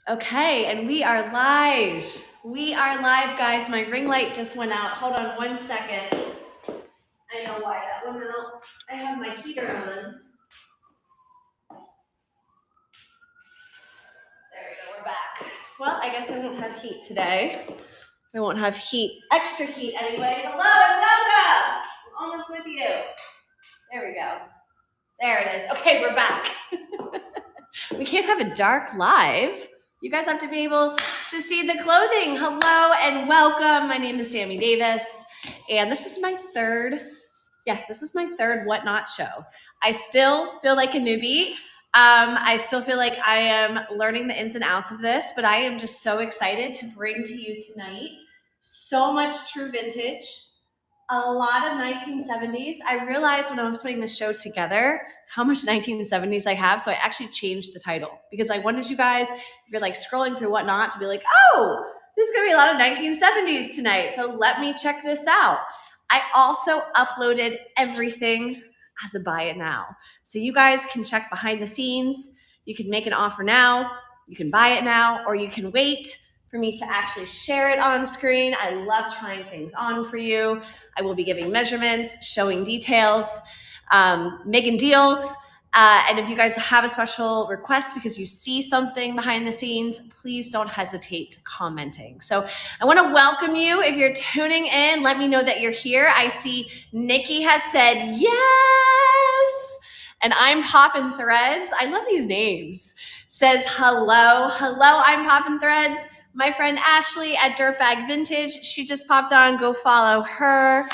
Okay, and we are live. We are live, guys. My ring light just went out. Hold on one second. I know why that went out. I have my heater on. There we go, we're back. Well, I guess I won't have heat today. I won't have heat, extra heat anyway. Hello and welcome. I'm almost with you. There we go. There it is. Okay, we're back. We can't have a dark live. You guys have to be able to see the clothing. Hello and welcome. My name is Sammy Davis, and this is my third Whatnot show. I still feel like a newbie. I still feel like I am learning the ins and outs of this, but I am just so excited to bring to you tonight so much true vintage, a lot of 1970s. I realized when I was putting the show together how much 1970s I have. So I actually changed the title because I wanted you guys, if you're like scrolling through Whatnot, to be like, oh, there's going to be a lot of 1970s tonight. So let me check this out. I also uploaded everything as a buy it now. So you guys can check behind the scenes. You can make an offer now. You can buy it now, or you can wait for me to actually share it on screen. I love trying things on for you. I will be giving measurements, showing details, making deals. And if you guys have a special request because you see something behind the scenes, please don't hesitate commenting. So I want to welcome you. If you're tuning in, let me know that you're here. I see Nikki has said yes. And I'm Poppin' Threads. I love these names. Says hello. Hello, I'm Poppin' Threads. My friend Ashley at Dirtbag Vintage, she just popped on. Go follow her.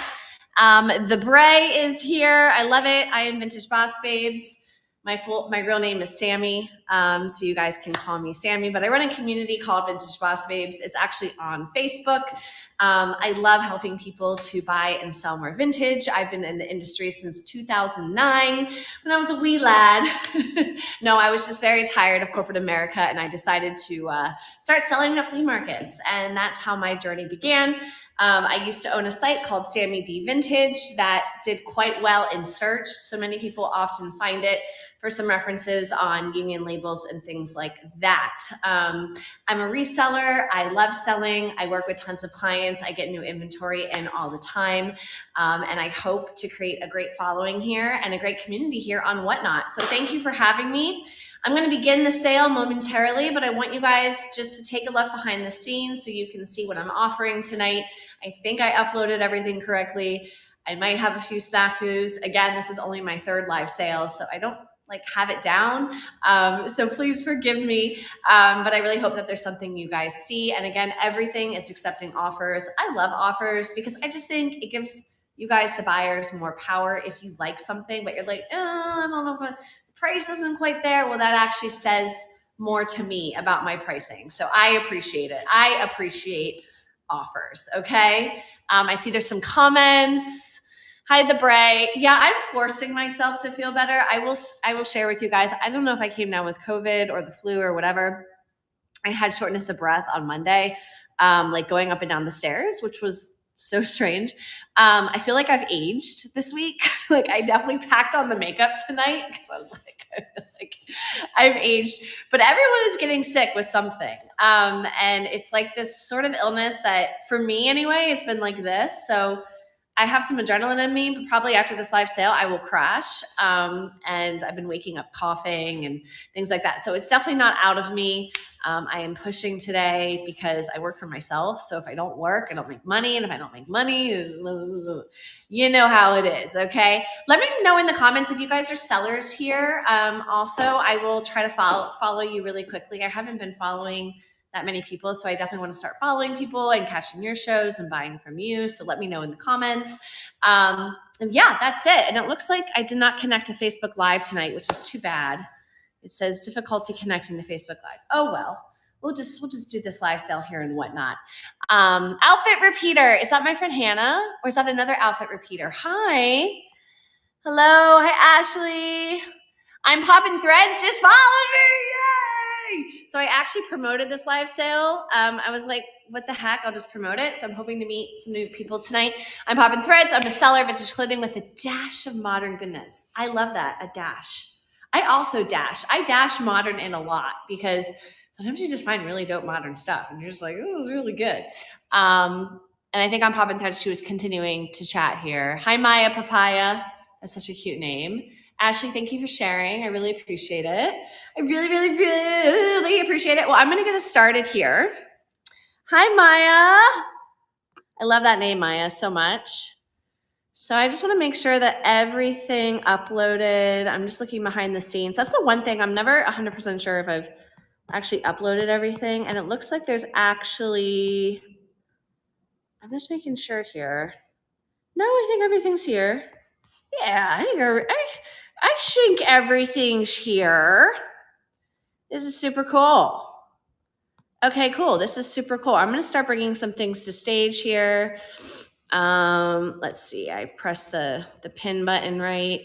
The Bray is here. I love it. I am Vintage Boss Babes. My real name is Sammy, so you guys can call me Sammy. But I run a community called Vintage Boss Babes. It's actually on Facebook. I love helping people to buy and sell more vintage. I've been in the industry since 2009 when I was a wee lad. No, I was just very tired of corporate America, and I decided to start selling at flea markets, and that's how my journey began. I used to own a site called Sammy D Vintage that did quite well in search. So many people often find it for some references on union labels and things like that. I'm a reseller. I love selling. I work with tons of clients. I get new inventory in all the time. And I hope to create a great following here and a great community here on Whatnot. So thank you for having me. I'm going to begin the sale momentarily, but I want you guys just to take a look behind the scenes so you can see what I'm offering tonight. I think I uploaded everything correctly. I might have a few snafus. Again, this is only my third live sale, so I don't have it down. So please forgive me. But I really hope that there's something you guys see. And again, everything is accepting offers. I love offers because I just think it gives you guys, the buyers, more power. If you like something, but you're like, I don't know if the price isn't quite there. Well, that actually says more to me about my pricing. So I appreciate it. I appreciate offers. Okay. I see there's some comments. Hi, the Bray. Yeah, I'm forcing myself to feel better. I will share with you guys. I don't know if I came down with COVID or the flu or whatever. I had shortness of breath on Monday, going up and down the stairs, which was so strange. I feel like I've aged this week. I definitely packed on the makeup tonight because I was like, I've aged. But everyone is getting sick with something. And it's like this sort of illness that, for me anyway, it's been like this. So I have some adrenaline in me, but probably after this live sale, I will crash. And I've been waking up coughing and things like that. So it's definitely not out of me. I am pushing today because I work for myself. So if I don't work, I don't make money. And if I don't make money, you know how it is. Okay. Let me know in the comments if you guys are sellers here. Also, I will try to follow you really quickly. I haven't been following that many people. So I definitely want to start following people and catching your shows and buying from you. So let me know in the comments. And yeah, that's it. And it looks like I did not connect to Facebook Live tonight, which is too bad. It says difficulty connecting to Facebook Live. Oh, well, we'll just do this live sale here and Whatnot. Outfit repeater. Is that my friend Hannah? Or is that another outfit repeater? Hi. Hello. Hi, Ashley. I'm Poppin' Threads. Just follow me. So I actually promoted this live sale. I was like, what the heck? I'll just promote it. So I'm hoping to meet some new people tonight. I'm Poppin' Threads. I'm a seller of vintage clothing with a dash of modern goodness. I love that, a dash. I also dash. I dash modern in a lot because sometimes you just find really dope modern stuff and you're just like, this is really good. And I think on Pop and Touch, she was continuing to chat here. Hi, Maya Papaya. That's such a cute name. Ashley, thank you for sharing. I really appreciate it. I really, really, really appreciate it. Well, I'm going to get us started here. Hi, Maya. I love that name, Maya, so much. So I just want to make sure that everything uploaded. I'm just looking behind the scenes. That's the one thing. I'm never 100% sure if I've actually uploaded everything. And it looks like there's actually, I'm just making sure here. No, I think everything's here. Yeah, I think everything's here. This is super cool. Okay, cool. This is super cool. I'm going to start bringing some things to stage here. Let's see. I pressed the pin button, right?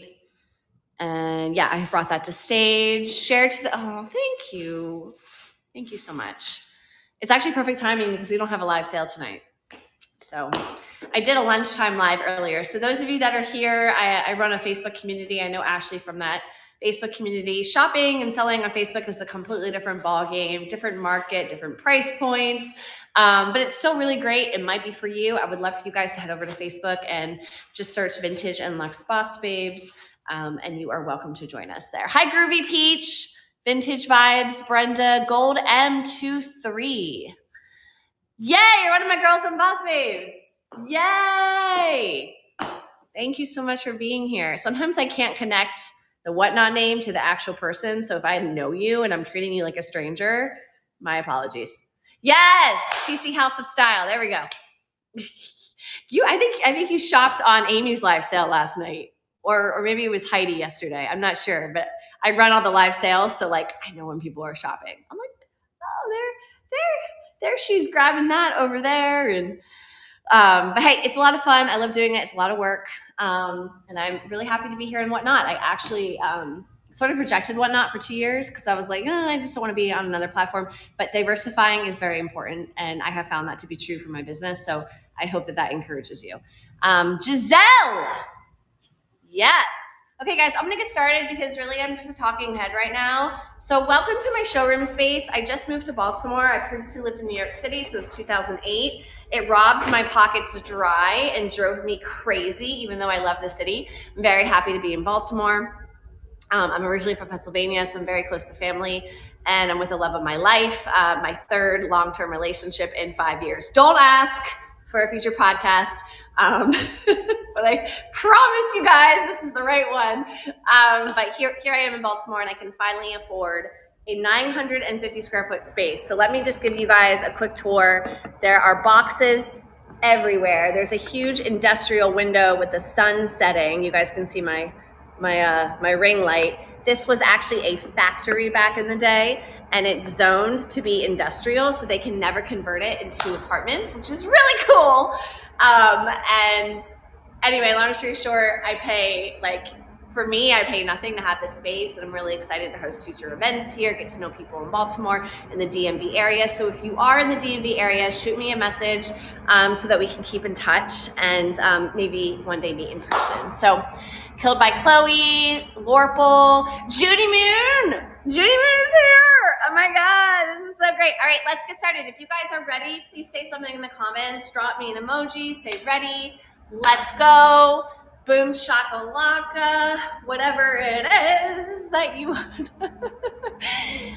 And yeah, I brought that to stage. Share to the, oh, thank you. Thank you so much. It's actually perfect timing because we don't have a live sale tonight. So I did a lunchtime live earlier. So those of you that are here, I run a Facebook community. I know Ashley from that Facebook community. Shopping and selling on Facebook is a completely different ballgame, different market, different price points. But it's still really great. It might be for you. I would love for you guys to head over to Facebook and just search Vintage and Luxe Boss Babes. And you are welcome to join us there. Hi, Groovy Peach, Vintage Vibes, Brenda, Gold M23. Yay, you're one of my girls and Boss Babes. Yay. Thank you so much for being here. Sometimes I can't connect the whatnot name to the actual person. So if I know you and I'm treating you like a stranger, my apologies. Yes, TC House of Style. There we go. I think you shopped on Amy's live sale last night. Or maybe it was Heidi yesterday. I'm not sure, but I run all the live sales. So like, I know when people are shopping. I'm like, oh, there she's grabbing that over there. And, but hey, it's a lot of fun. I love doing it. It's a lot of work. And I'm really happy to be here in Whatnot. I actually, sort of rejected Whatnot for 2 years because I was like, I just don't want to be on another platform, but diversifying is very important. And I have found that to be true for my business. So I hope that encourages you. Giselle. Yes. Okay, guys, I'm going to get started because really I'm just a talking head right now. So welcome to my showroom space. I just moved to Baltimore. I previously lived in New York City since 2008. It robbed my pockets dry and drove me crazy, even though I love the city. I'm very happy to be in Baltimore. I'm originally from Pennsylvania, so I'm very close to family, and I'm with the love of my life, my third long-term relationship in 5 years. Don't ask. It's for a future podcast. But I promise you guys this is the right one. But here I am in Baltimore, and I can finally afford a 950 square foot space. So let me just give you guys a quick tour. There are boxes everywhere. There's a huge industrial window with the sun setting. You guys can see my ring light. This was actually a factory back in the day, and it's zoned to be industrial, so they can never convert it into apartments, which is really cool. And anyway, long story short, I pay nothing to have this space, and I'm really excited to host future events here, get to know people in Baltimore, in the DMV area. So if you are in the DMV area, shoot me a message so that we can keep in touch and maybe one day meet in person. So Killed by Chloe, Lorple, Judy Moon. Judy Moon is here. Oh my God, this is so great. All right, let's get started. If you guys are ready, please say something in the comments. Drop me an emoji, say ready. Let's go. Boom, shakalaka, whatever it is that you want.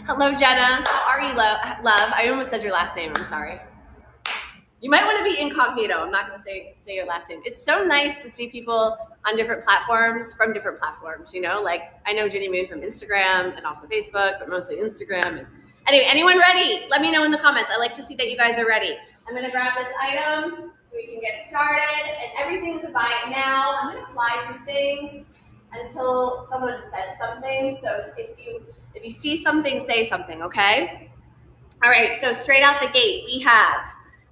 Hello, Jenna. How are you, love? I almost said your last name. I'm sorry. You might want to be incognito. I'm not going to say your last name. It's so nice to see people on different platforms from different platforms, you know? Like, I know Judy Moon from Instagram and also Facebook, but mostly Instagram. Anyway, anyone ready? Let me know in the comments. I like to see that you guys are ready. I'm going to grab this item so we can get started. And everything's a buy it now. I'm going to fly through things until someone says something. So if you see something, say something, okay? All right, so straight out the gate, we have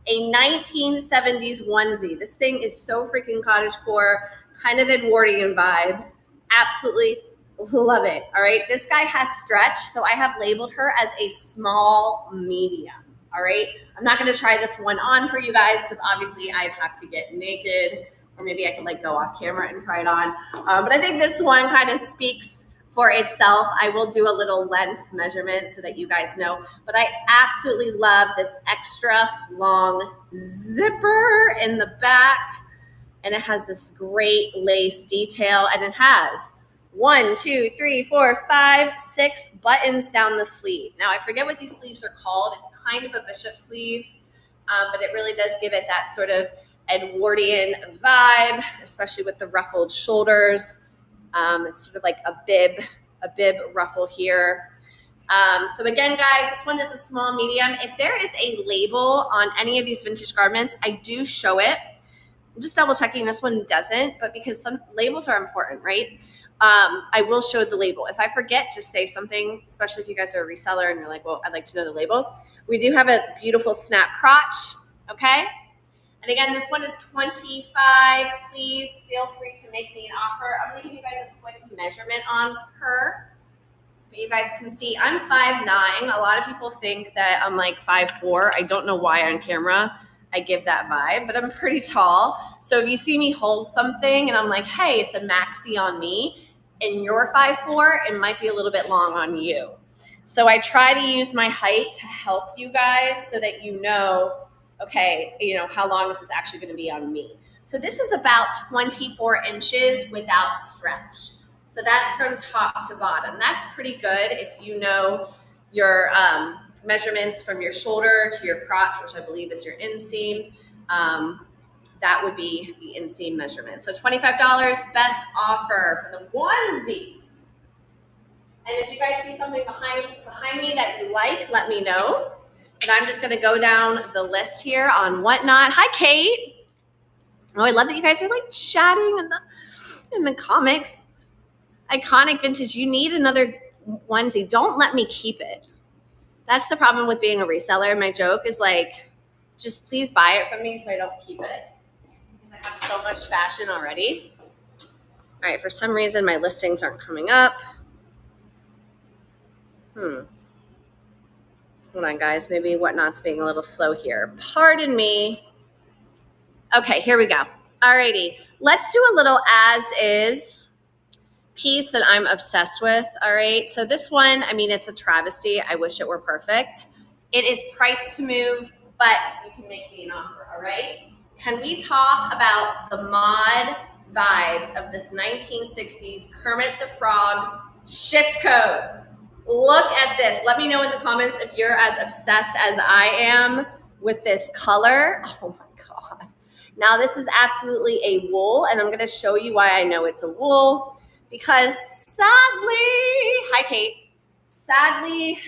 a 1970s onesie. This thing is so freaking cottagecore, kind of Edwardian vibes. Absolutely love it. All right, this guy has stretch, so I have labeled her as a small medium. All right, I'm not going to try this one on for you guys because obviously I'd have to get naked, or maybe I could like go off camera and try it on. But I think this one kind of speaks for itself. I will do a little length measurement so that you guys know, but I absolutely love this extra long zipper in the back, and it has this great lace detail, and it has 1, 2, 3, 4, 5, 6 buttons down the sleeve. Now I forget what these sleeves are called. It's kind of a bishop sleeve, but it really does give it that sort of Edwardian vibe, especially with the ruffled shoulders. It's sort of like a bib ruffle here. So again, guys, this one is a small medium. If there is a label on any of these vintage garments, I do show it. I'm just double checking this one doesn't, but because some labels are important, right? I will show the label. If I forget, just say something, especially if you guys are a reseller and you're like, well, I'd like to know the label. We do have a beautiful snap crotch, okay? And again, this one is $25. Please feel free to make me an offer. I'm gonna give you guys a quick measurement on her. But you guys can see I'm 5'9". A lot of people think that I'm like 5'4". I don't know why on camera I give that vibe, but I'm pretty tall. So if you see me hold something and I'm like, hey, it's a maxi on me, and you're 5'4", it might be a little bit long on you. So I try to use my height to help you guys so that you know, okay, how long is this actually going to be on me? So this is about 24 inches without stretch. So that's from top to bottom. That's pretty good if you know your measurements from your shoulder to your crotch, which I believe is your inseam. That would be the inseam measurement. So $25, best offer for the onesie. And if you guys see something behind me that you like, let me know. And I'm just gonna go down the list here on whatnot. Hi, Kate. Oh, I love that you guys are like chatting in the comics. Iconic vintage. You need another onesie. Don't let me keep it. That's the problem with being a reseller. My joke is like, just please buy it from me so I don't keep it. Because I have so much fashion already. All right, for some reason my listings aren't coming up. Hold on, guys. Maybe Whatnot's being a little slow here. Pardon me. Okay, here we go. Alrighty, let's do a little as is piece that I'm obsessed with. All right, so this one, I mean, it's a travesty. I wish it were perfect. It is priced to move, but you can make me an offer. All right, can we talk about the mod vibes of this 1960s Kermit the Frog shift code? Look at this. Let me know in the comments if you're as obsessed as I am with this color. Oh my God. Now this is absolutely a wool, and I'm gonna show you why I know it's a wool, because sadly, hi Kate, sadly,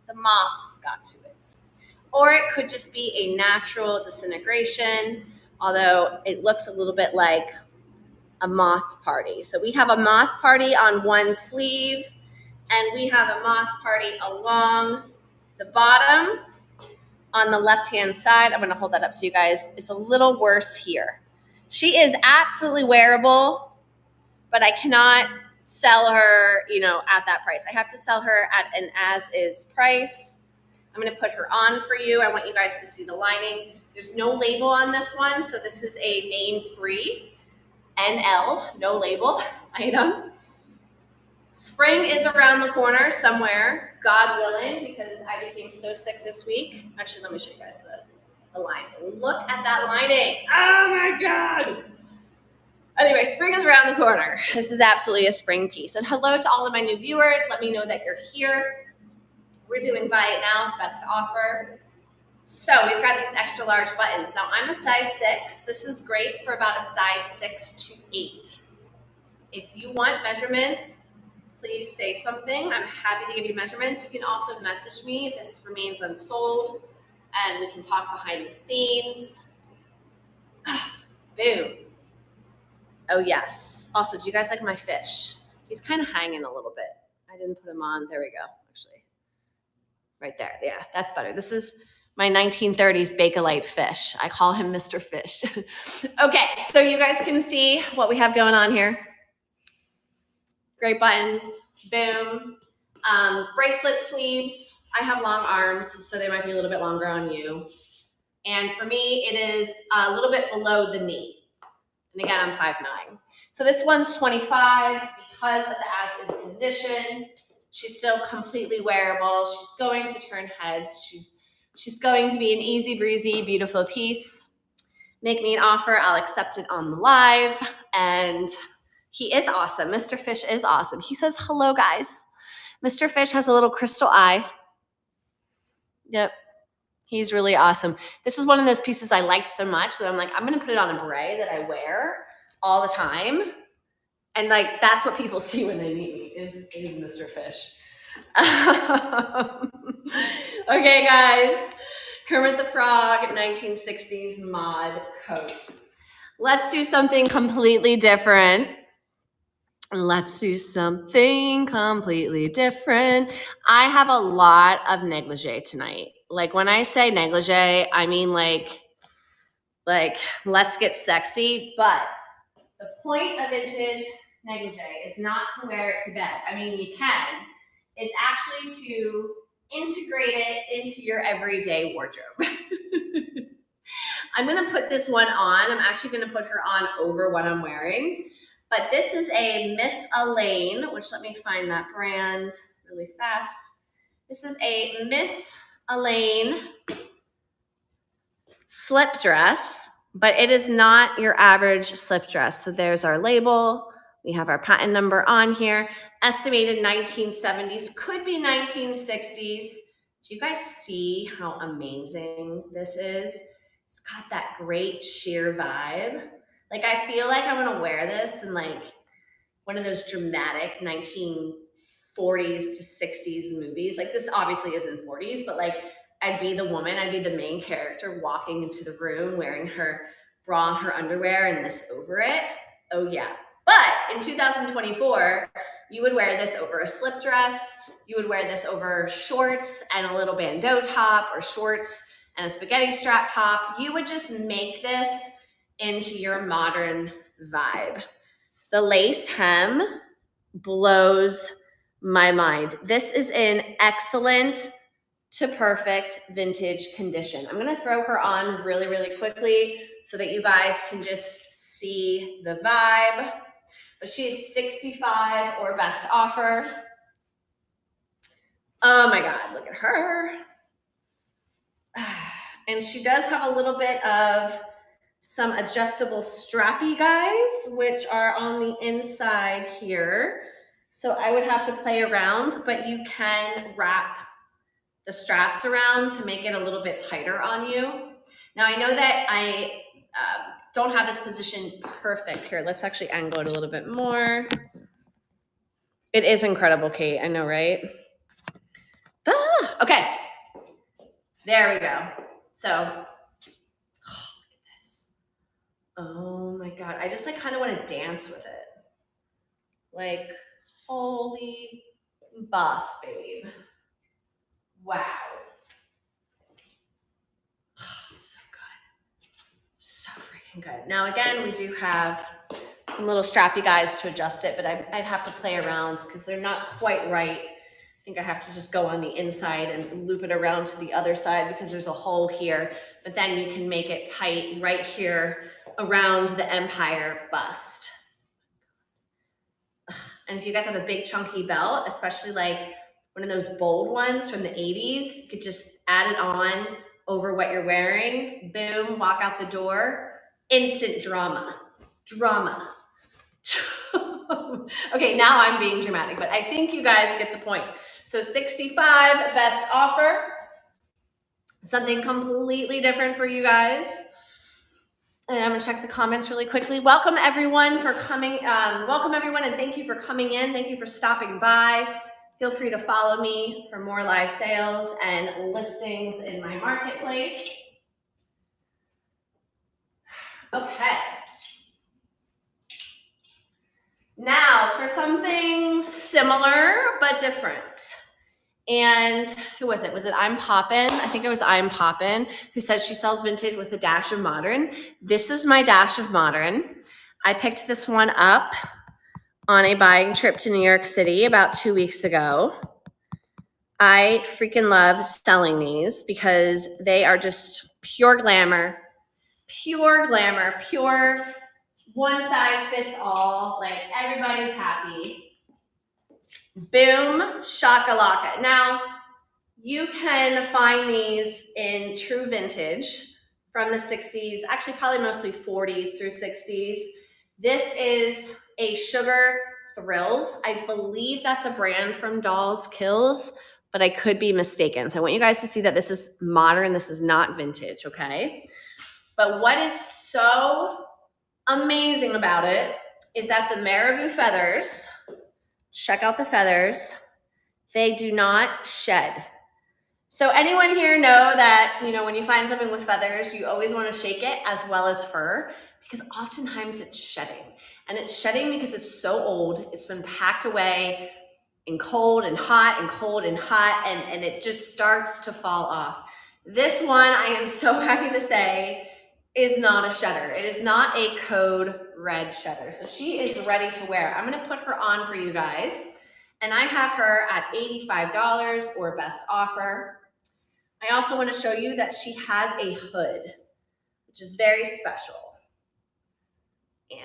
the moths got to it. Or it could just be a natural disintegration, although it looks a little bit like a moth party. So we have a moth party on one sleeve, and we have a moth party along the bottom on the left-hand side. I'm gonna hold that up so you guys, it's a little worse here. She is absolutely wearable, but I cannot sell her, at that price. I have to sell her at an as-is price. I'm gonna put her on for you. I want you guys to see the lining. There's no label on this one, so this is a name-free NL, no label item. Spring is around the corner somewhere, God willing, because I became so sick this week. Actually, let me show you guys the lining. Look at that lining. Oh my God. Anyway, spring is around the corner. This is absolutely a spring piece. And hello to all of my new viewers. Let me know that you're here. We're doing buy it now's best offer. So we've got these extra large buttons. Now I'm a size 6. This is great for about a size 6 to 8. If you want measurements, please say something. I'm happy to give you measurements. You can also message me if this remains unsold, and we can talk behind the scenes. Boom. Oh yes. Also, do you guys like my fish? He's kind of hanging a little bit. I didn't put him on. There we go, actually. Right there. Yeah, that's better. This is my 1930s Bakelite fish. I call him Mr. Fish. Okay, so you guys can see what we have going on here. Great buttons, boom. Bracelet sleeves. I have long arms, so they might be a little bit longer on you. And for me, it is a little bit below the knee. And again, I'm 5'9". So this one's $25 because of the as-is condition. She's still completely wearable. She's going to turn heads. She's going to be an easy breezy, beautiful piece. Make me an offer. I'll accept it on the live. And he is awesome. Mr. Fish is awesome. He says, hello, guys. Mr. Fish has a little crystal eye. Yep. He's really awesome. This is one of those pieces I liked so much that I'm like, I'm going to put it on a beret that I wear all the time. And like, that's what people see when they meet me is Mr. Fish. Okay, guys. Kermit the Frog, 1960s mod coat. Let's do something completely different. Let's do something completely different. I have a lot of negligee tonight. Like when I say negligee, I mean like let's get sexy. But the point of vintage negligee is not to wear it to bed. I mean, you can. It's actually to integrate it into your everyday wardrobe. I'm going to put this one on. I'm actually going to put her on over what I'm wearing. But this is a Miss Elaine, which let me find that brand really fast. This is a Miss Elaine slip dress, but it is not your average slip dress. So there's our label. We have our patent number on here. Estimated 1970s, could be 1960s. Do you guys see how amazing this is? It's got that great sheer vibe. Like, I feel like I'm gonna wear this in like one of those dramatic 1940s to 60s movies. Like, this obviously isn't 40s, but like, I'd be the woman, I'd be the main character walking into the room wearing her bra and her underwear and this over it. Oh yeah. But in 2024, you would wear this over a slip dress. You would wear this over shorts and a little bandeau top, or shorts and a spaghetti strap top. You would just make this into your modern vibe. The lace hem blows my mind. This is in excellent to perfect vintage condition. I'm gonna throw her on really, really quickly so that you guys can just see the vibe. But she's 65 or best offer. Oh my God, look at her. And she does have a little bit of some adjustable strappy guys, which are on the inside here. So I would have to play around, but you can wrap the straps around to make it a little bit tighter on you. Now I know that I don't have this position perfect here. Let's actually angle it a little bit more. It is incredible, Kate. I know, right? Okay. There we go. So, oh, look at this. Oh my God. I just like kind of want to dance with it. Like, holy boss, babe. Wow. So good. So freaking good. Now, again, we do have some little strappy guys to adjust it, but I'd have to play around because they're not quite right. I think I have to just go on the inside and loop it around to the other side because there's a hole here, but then you can make it tight right here around the Empire bust. And if you guys have a big chunky belt, especially like one of those bold ones from the 80s, you could just add it on over what you're wearing. Boom, walk out the door. Instant drama. Drama. Okay, now I'm being dramatic, but I think you guys get the point. So 65, best offer. Something completely different for you guys. And I'm gonna check the comments really quickly. Welcome everyone for coming. Welcome everyone, and thank you for coming in. Thank you for stopping by. Feel free to follow me for more live sales and listings in my marketplace. Okay. Now for something similar but different. And who was it? Was it I'm Poppin'? I think it was I'm Poppin', who said she sells vintage with a dash of modern. This is my dash of modern. I picked this one up on a buying trip to New York City about 2 weeks ago. I freaking love selling these because they are just pure glamour, pure one size fits all. Like, everybody's happy. Boom shakalaka. Now, you can find these in true vintage from the 60s, actually probably mostly 40s through 60s. This is a Sugar Thrills. I believe that's a brand from Dolls Kills, but I could be mistaken. So I want you guys to see that this is modern. This is not vintage, okay? But what is so amazing about it is that the marabou feathers, check out the feathers, they do not shed. So anyone here know that, you know, when you find something with feathers, you always want to shake it as well as fur, because oftentimes it's shedding. And it's shedding because it's so old. It's been packed away in cold and hot and cold and hot, and it just starts to fall off. This one, I am so happy to say, is not a shedder. It is not a code red shedder. So she is ready to wear. I'm going to put her on for you guys. And I have her at $85 or best offer. I also want to show you that she has a hood, which is very special. And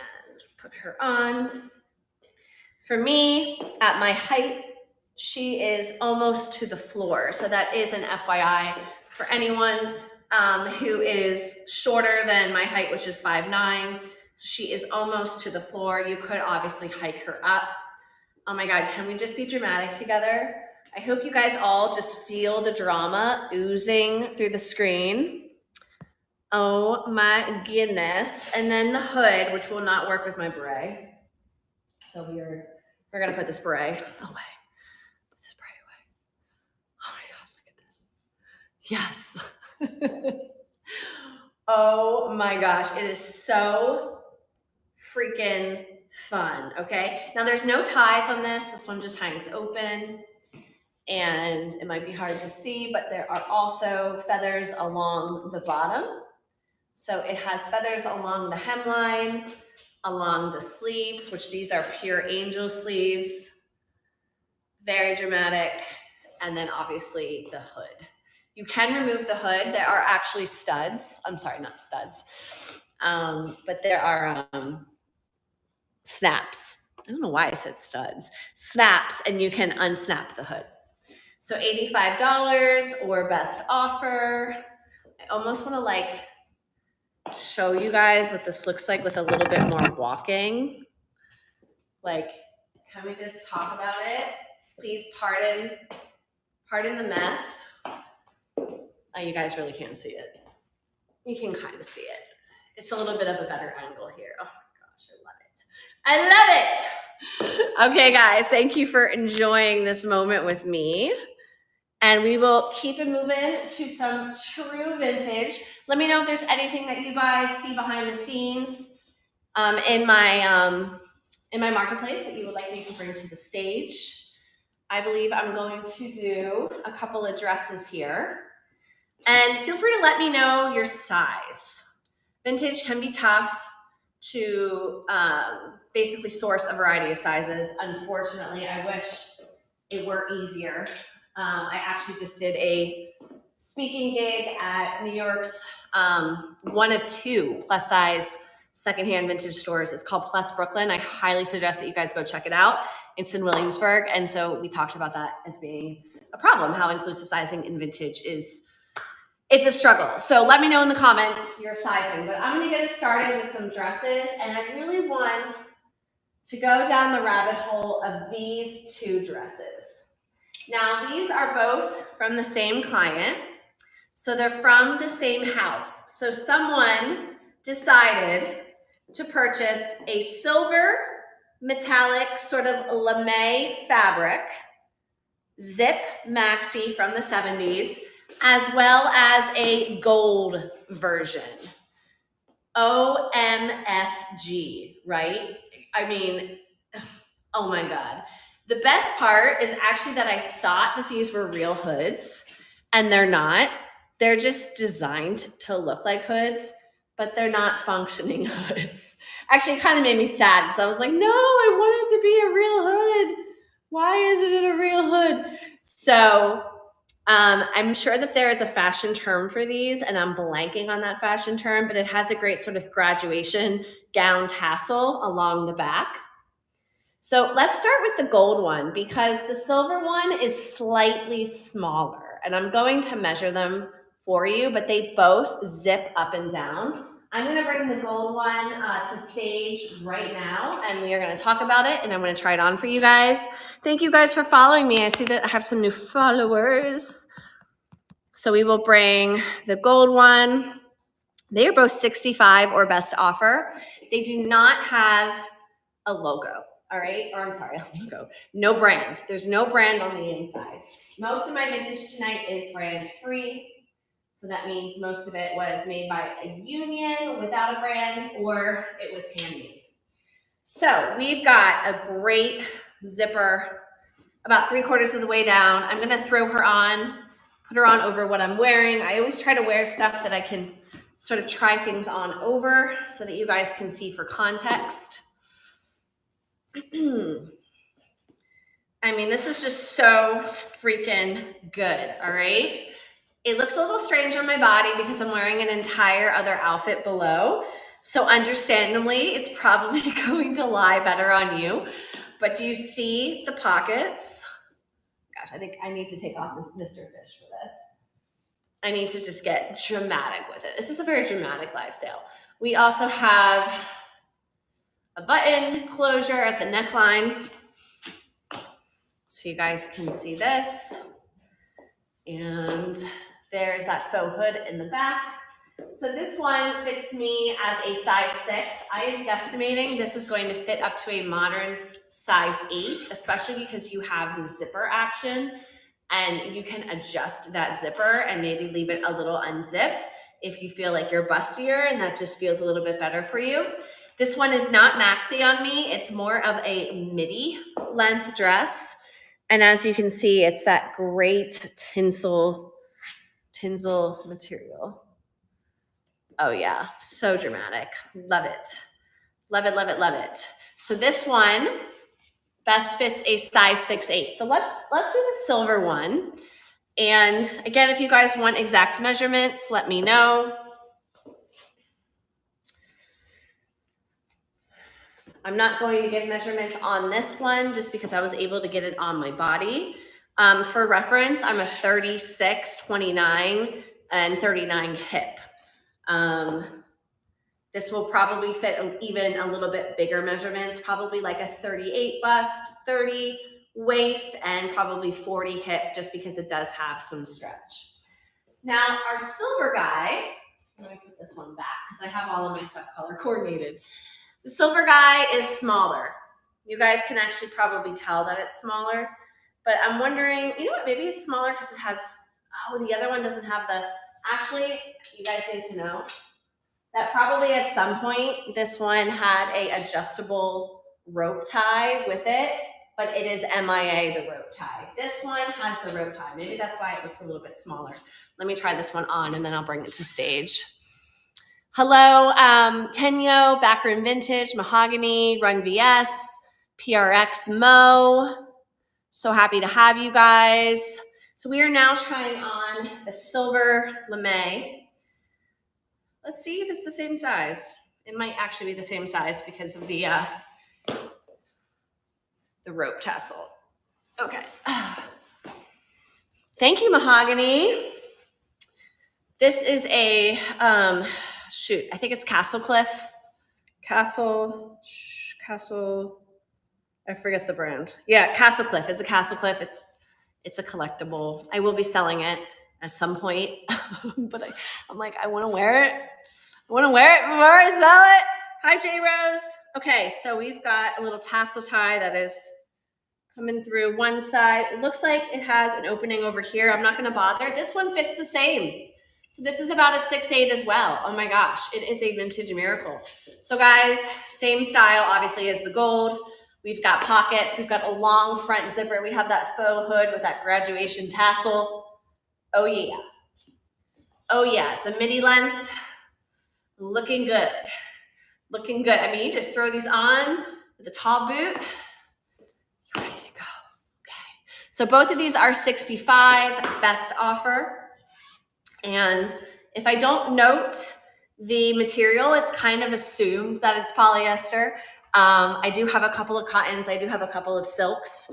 put her on. For me, at my height, she is almost to the floor. So that is an FYI for anyone who is shorter than my height, which is 5'9". So she is almost to the floor. You could obviously hike her up. Oh my God, can we just be dramatic together? I hope you guys all just feel the drama oozing through the screen. Oh my goodness. And then the hood, which will not work with my beret. So we're gonna put this beret away. Put this beret away. Oh my God, look at this. Yes. Oh my gosh, it is so freaking fun, okay? Now there's no ties on this. This one just hangs open and it might be hard to see, but there are also feathers along the bottom. So it has feathers along the hemline, along the sleeves, which these are pure angel sleeves. Very dramatic. And then obviously the hood. You can remove the hood. There are actually studs. I'm sorry, not studs. But there are snaps. I don't know why I said studs. Snaps, and you can unsnap the hood. So $85 or best offer. I almost want to like show you guys what this looks like with a little bit more walking. Like, can we just talk about it? Please pardon the mess. Oh, you guys really can't see it. You can kind of see it. It's a little bit of a better angle here. Oh my gosh, I love it. I love it. Okay, guys, thank you for enjoying this moment with me. And we will keep it moving to some true vintage. Let me know if there's anything that you guys see behind the scenes in my marketplace that you would like me to bring to the stage. I believe I'm going to do a couple of dresses here. And feel free to let me know your size. Vintage can be tough to basically source a variety of sizes. Unfortunately, I wish it were easier. I actually just did a speaking gig at New York's one of two plus size secondhand vintage stores. It's called Plus Brooklyn. I highly suggest that you guys go check it out. It's in Williamsburg. And so we talked about that as being a problem, how inclusive sizing in vintage it's a struggle. So let me know in the comments your sizing, but I'm gonna get us started with some dresses. And I really want to go down the rabbit hole of these two dresses. Now, these are both from the same client. So they're from the same house. So someone decided to purchase a silver metallic sort of lame fabric, zip maxi from the 70s, as well as a gold version. OMFG, right? I mean, oh my God. The best part is actually that I thought that these were real hoods, and they're not. They're just designed to look like hoods, but they're not functioning hoods. Actually, it kind of made me sad because I was like, no, I want it to be a real hood. Why isn't it a real hood? So I'm sure that there is a fashion term for these, and I'm blanking on that fashion term, but it has a great sort of graduation gown tassel along the back. So let's start with the gold one because the silver one is slightly smaller, and I'm going to measure them for you, but they both zip up and down. I'm gonna bring the gold one to stage right now, and we are gonna talk about it, and I'm gonna try it on for you guys. Thank you guys for following me. I see that I have some new followers. So we will bring the gold one. They are both 65 or best offer. They do not have a logo, all right? Or I'm sorry, a logo. No brand. There's no brand on the inside. Most of my vintage tonight is brand free. So that means most of it was made by a union without a brand, or it was handmade. So we've got a great zipper about 3/4 of the way down. I'm gonna throw her on, put her on over what I'm wearing. I always try to wear stuff that I can sort of try things on over so that you guys can see for context. I mean, this is just so freaking good, all right? It looks a little strange on my body because I'm wearing an entire other outfit below. So understandably, it's probably going to lie better on you. But do you see the pockets? Gosh, I think I need to take off this Mr. Fish for this. I need to just get dramatic with it. This is a very dramatic live sale. We also have a button closure at the neckline. So you guys can see this. And there's that faux hood in the back. So this one fits me as a size 6. I am guesstimating this is going to fit up to a modern size 8, especially because you have the zipper action and you can adjust that zipper and maybe leave it a little unzipped if you feel like you're bustier and that just feels a little bit better for you. This one is not maxi on me. It's more of a midi length dress. And as you can see, it's that great tinsel material. Oh yeah, so dramatic. Love it. Love it, love it, love it. So this one best fits a size 6'8". So let's do the silver one. And again, if you guys want exact measurements, let me know. I'm not going to give measurements on this one just because I was able to get it on my body. For reference, I'm a 36, 29, and 39 hip. This will probably fit even a little bit bigger measurements, probably like a 38 bust, 30 waist, and probably 40 hip, just because it does have some stretch. Now, our silver guy, let me put this one back because I have all of my stuff color coordinated. The silver guy is smaller. You guys can actually probably tell that it's smaller, but I'm wondering, you know what, maybe it's smaller because it has, oh, the other one doesn't have the, actually, you guys need to know that probably at some point, this one had a adjustable rope tie with it, but it is MIA, the rope tie. This one has the rope tie. Maybe that's why it looks a little bit smaller. Let me try this one on and then I'll bring it to stage. Hello, Tenyo, Backroom Vintage, Mahogany, Run VS, PRX Mo. So happy to have you guys. So we are now trying on the silver lame. Let's see if it's the same size. It might actually be the same size because of the rope tassel. Okay. Thank you, Mahogany. This is a, shoot, I think it's Castle Cliff. Castle, I forget the brand. Yeah, Castle Cliff. It's a Castle Cliff. It's a collectible. I will be selling it at some point, but I'm like, I want to wear it. I want to wear it before I sell it. Hi, J Rose. Okay, so we've got a little tassel tie that is coming through one side. It looks like it has an opening over here. I'm not going to bother. This one fits the same. So this is about a 6'8" as well. Oh my gosh, it is a vintage miracle. So guys, same style, obviously, as the gold. We've got pockets. We've got a long front zipper. We have that faux hood with that graduation tassel. Oh yeah. Oh yeah, it's a midi length. Looking good. Looking good. I mean, you just throw these on with a tall boot. You're ready to go. Okay. So both of these are 65, best offer. And if I don't note the material, it's kind of assumed that it's polyester. I do have a couple of cottons. I do have a couple of silks.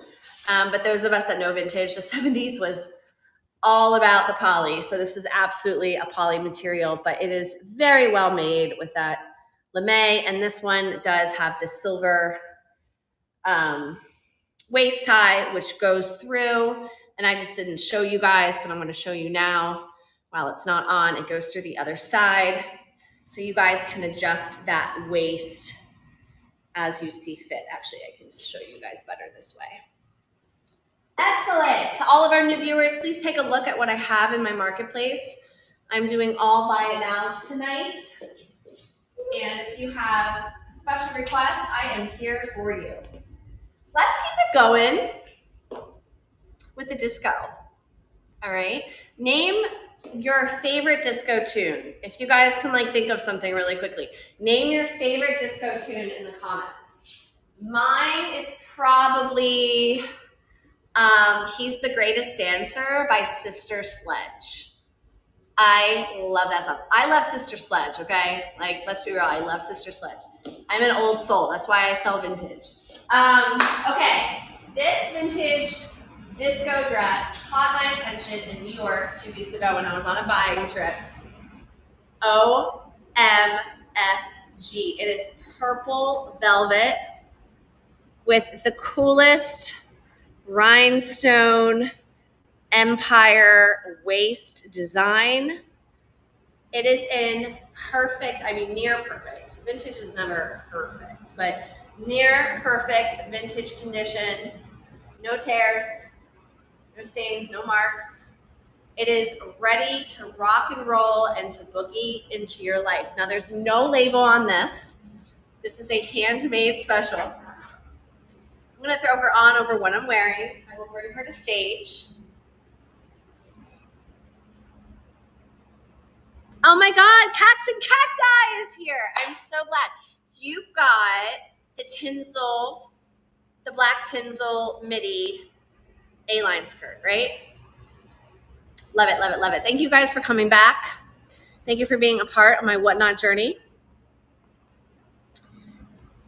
But those of us that know vintage, the 70s was all about the poly. So this is absolutely a poly material, but it is very well made with that lame. And this one does have the silver waist tie, which goes through. And I just didn't show you guys, but I'm going to show you now. While it's not on, it goes through the other side. So you guys can adjust that waist as you see fit. Actually, I can show you guys better this way. Excellent. To all of our new viewers, please take a look at what I have in my marketplace. I'm doing all buy it nows tonight. And if you have special requests, I am here for you. Let's keep it going with the disco. All right. Name your favorite disco tune. If you guys can like think of something really quickly, name your favorite disco tune in the comments. Mine is probably He's the Greatest Dancer by Sister Sledge. I love that song. I love Sister Sledge, okay? Like, let's be real, I love Sister Sledge. I'm an old soul. That's why I sell vintage. Okay, this vintage disco dress caught my attention in New York 2 weeks ago when I was on a buying trip. OMFG. It is purple velvet with the coolest rhinestone empire waist design. It is in perfect, I mean near perfect. Vintage is never perfect, but near perfect vintage condition. No tears, no stains, no marks. It is ready to rock and roll and to boogie into your life. Now there's no label on this. This is a handmade special. I'm gonna throw her on over what I'm wearing. I will bring her to stage. Oh my God, Cacts and Cacti is here. I'm so glad. You got the tinsel, the black tinsel midi A-line skirt, right? Love it, love it, love it. Thank you guys for coming back. Thank you for being a part of my whatnot journey.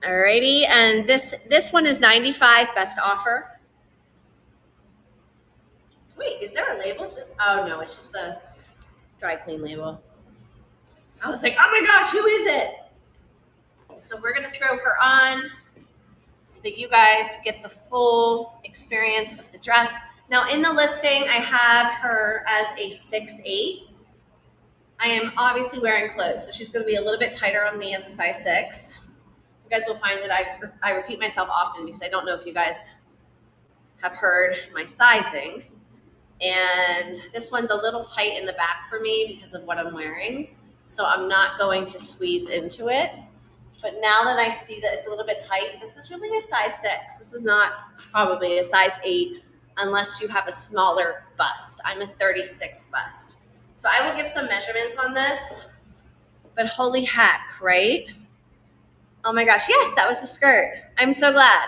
Alrighty, and this one is 95, best offer. Wait, is there a label? Oh no, it's just the dry clean label. I was like, oh my gosh, who is it? So we're gonna throw her on so that you guys get the full experience of the dress. Now in the listing, I have her as a 6'8". I am obviously wearing clothes, so she's gonna be a little bit tighter on me as a size 6. You guys will find that I repeat myself often because I don't know if you guys have heard my sizing. And this one's a little tight in the back for me because of what I'm wearing. So I'm not going to squeeze into it. But now that I see that it's a little bit tight, this is really a size 6. This is not probably a size 8 unless you have a smaller bust. I'm a 36 bust. So I will give some measurements on this, but holy heck, right? Oh my gosh, yes, that was the skirt. I'm so glad.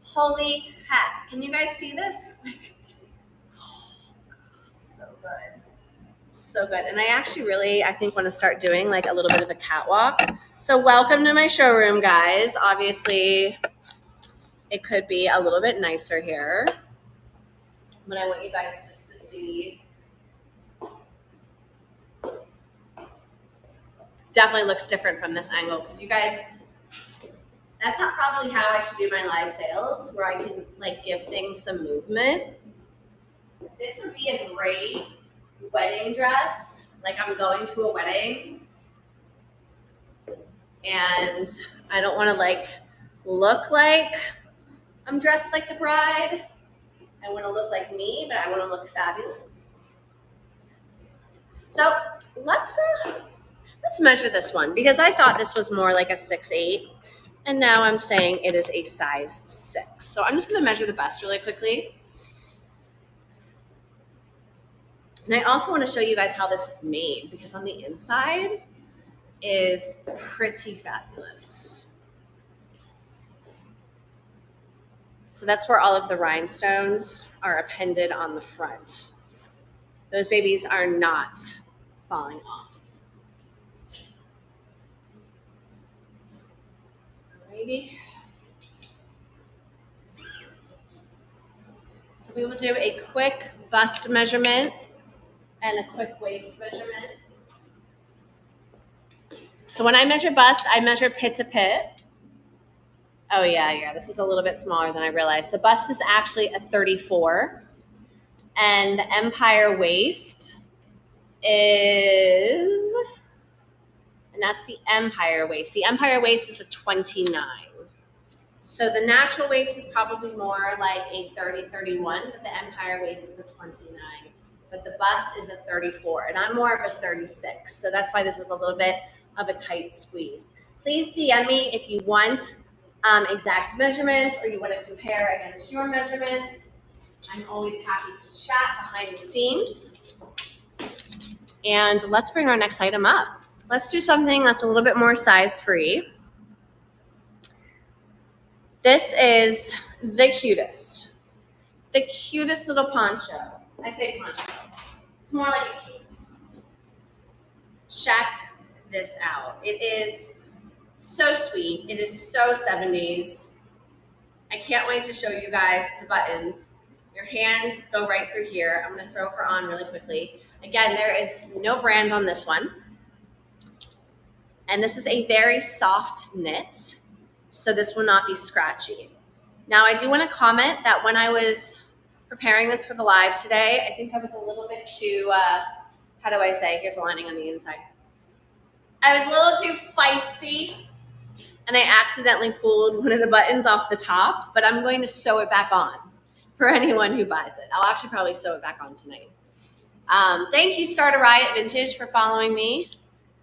Holy heck. Can you guys see this? So good. So good. And I actually really, I think, want to start doing like a little bit of a catwalk. So welcome to my showroom, guys. Obviously, it could be a little bit nicer here, but I want you guys just to see. Definitely looks different from this angle because you guys, that's not probably how I should do my live sales, where I can like give things some movement. This would be a great wedding dress. Like I'm going to a wedding and I don't want to like look like I'm dressed like the bride. I want to look like me, but I want to look fabulous. So let's measure this one because I thought this was more like a 6'8", and now I'm saying it is a size 6. So I'm just going to measure the bust really quickly. And I also want to show you guys how this is made because on the inside is pretty fabulous. So that's where all of the rhinestones are appended on the front. Those babies are not falling off. All maybe. So we will do a quick bust measurement and a quick waist measurement. So when I measure bust, I measure pit to pit. Oh yeah, this is a little bit smaller than I realized. The bust is actually a 34, and the empire waist is, and that's the empire waist. The empire waist is a 29. So the natural waist is probably more like a 30, 31, but the empire waist is a 29. But the bust is a 34, and I'm more of a 36. So that's why this was a little bit of a tight squeeze. Please DM me if you want exact measurements or you want to compare against your measurements. I'm always happy to chat behind the scenes. And let's bring our next item up. Let's do something that's a little bit more size-free. This is the cutest little poncho. I say poncho. It's more like a cape. Check this out. It is so sweet. It is so 70s. I can't wait to show you guys the buttons. Your hands go right through here. I'm going to throw her on really quickly. Again, there is no brand on this one. And this is a very soft knit, so this will not be scratchy. Now, I do want to comment that when I was preparing this for the live today, I think I was a little bit too, how do I say? Here's a lining on the inside. I was a little too feisty, and I accidentally pulled one of the buttons off the top, but I'm going to sew it back on for anyone who buys it. I'll actually probably sew it back on tonight. Thank you, Starter Riot Vintage, for following me.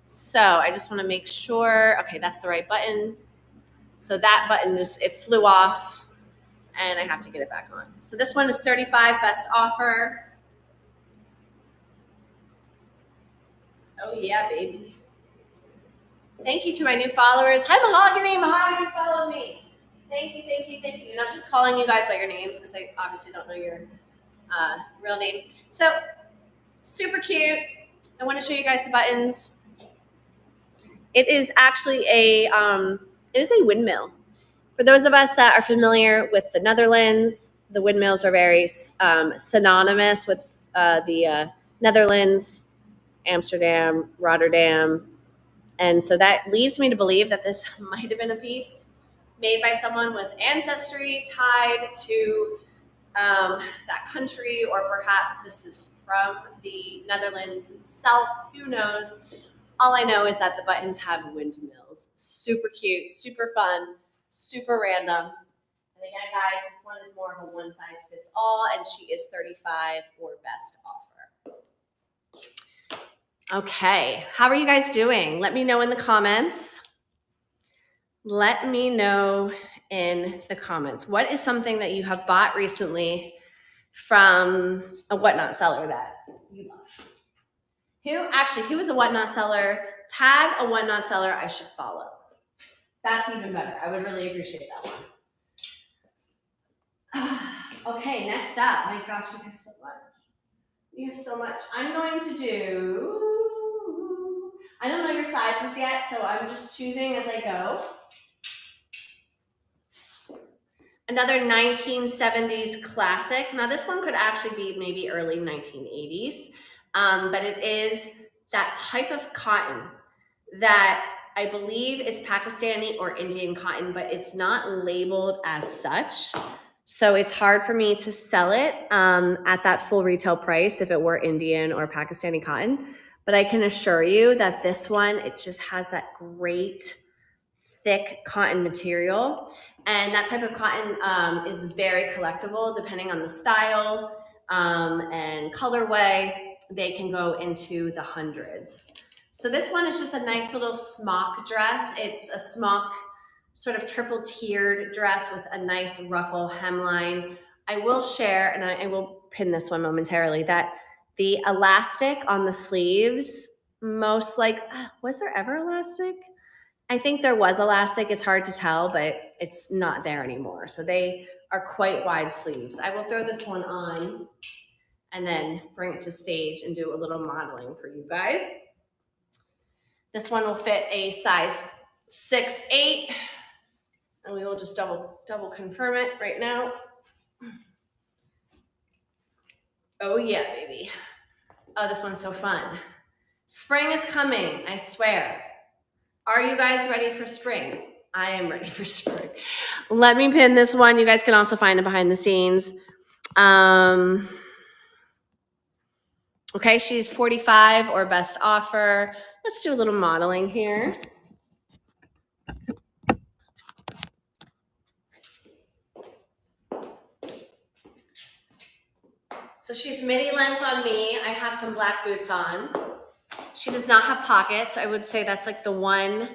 So I just want to make sure, okay, that's the right button. So that button it flew off, and I have to get it back on. So this one is 35, best offer. Oh yeah, baby. Thank you to my new followers. Hi, Mahogany. Mahogany's followed me. Thank you, thank you, thank you. And I'm just calling you guys by your names because I obviously don't know your real names. So super cute. I want to show you guys the buttons. It is actually a windmill. For those of us that are familiar with the Netherlands, the windmills are very synonymous with the Netherlands, Amsterdam, Rotterdam. And so that leads me to believe that this might have been a piece made by someone with ancestry tied to that country, or perhaps this is from the Netherlands itself. Who knows? All I know is that the buttons have windmills. Super cute, super fun, super random. And again, guys, this one is more of a one size fits all, and she is 35 or best offer. Okay, how are you guys doing? Let me know in the comments. Let me know in the comments. What is something that you have bought recently from a whatnot seller that you love? Who is a whatnot seller? Tag a whatnot seller I should follow. That's even better. I would really appreciate that one. Okay, next up. My gosh, we have so much. We have so much. I'm going to do, I don't know your sizes yet, so I'm just choosing as I go. Another 1970s classic. Now this one could actually be maybe early 1980s, but it is that type of cotton that I believe is Pakistani or Indian cotton, but it's not labeled as such. So it's hard for me to sell it at that full retail price if it were Indian or Pakistani cotton. But I can assure you that this one, it just has that great thick cotton material. And that type of cotton is very collectible depending on the style and colorway. They can go into the hundreds. So this one is just a nice little smock dress. It's a smock sort of triple tiered dress with a nice ruffle hemline. I will share, and I will pin this one momentarily, that the elastic on the sleeves, was there ever elastic? I think there was elastic. It's hard to tell, but it's not there anymore. So they are quite wide sleeves. I will throw this one on and then bring it to stage and do a little modeling for you guys. This one will fit a size 6'8". And we will just double confirm it right now. Oh yeah, baby. Oh, this one's so fun. Spring is coming, I swear. Are you guys ready for spring? I am ready for spring. Let me pin this one. You guys can also find it behind the scenes. Okay, she's 45 or best offer. Let's do a little modeling here. So she's midi length on me. I have some black boots on. She does not have pockets. I would say that's like the one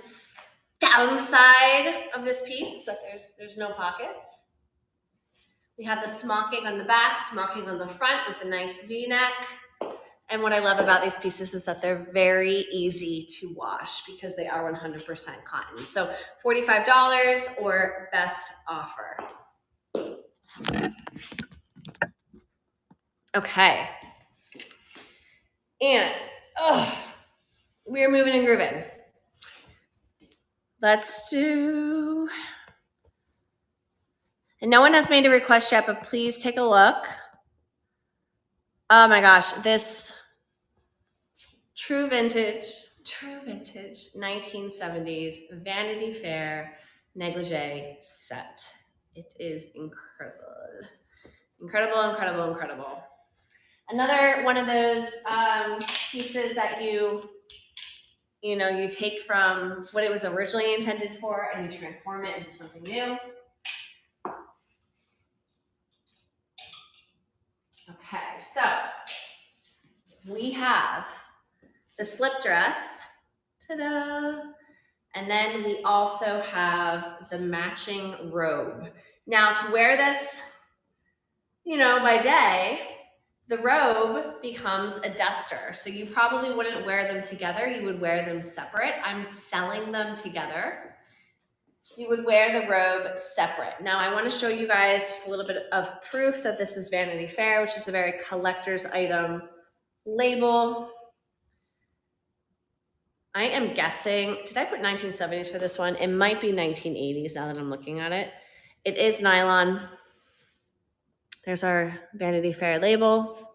downside of this piece is that there's no pockets. We have the smocking on the back, smocking on the front with a nice V-neck. And what I love about these pieces is that they're very easy to wash because they are 100% cotton. So $45 or best offer. Okay. And we're moving and grooving. Let's do, and no one has made a request yet, but please take a look. Oh my gosh, this true vintage 1970s Vanity Fair negligee set. It is incredible. Incredible. Another one of those pieces that you take from what it was originally intended for and you transform it into something new. Okay, so we have the slip dress, ta-da, and then we also have the matching robe. Now to wear this, by day, the robe becomes a duster. So you probably wouldn't wear them together. You would wear them separate. I'm selling them together. You would wear the robe separate. Now I want to show you guys just a little bit of proof that this is Vanity Fair, which is a very collector's item label. I am guessing, did I put 1970s for this one? It might be 1980s now that I'm looking at it. It is nylon. There's our Vanity Fair label.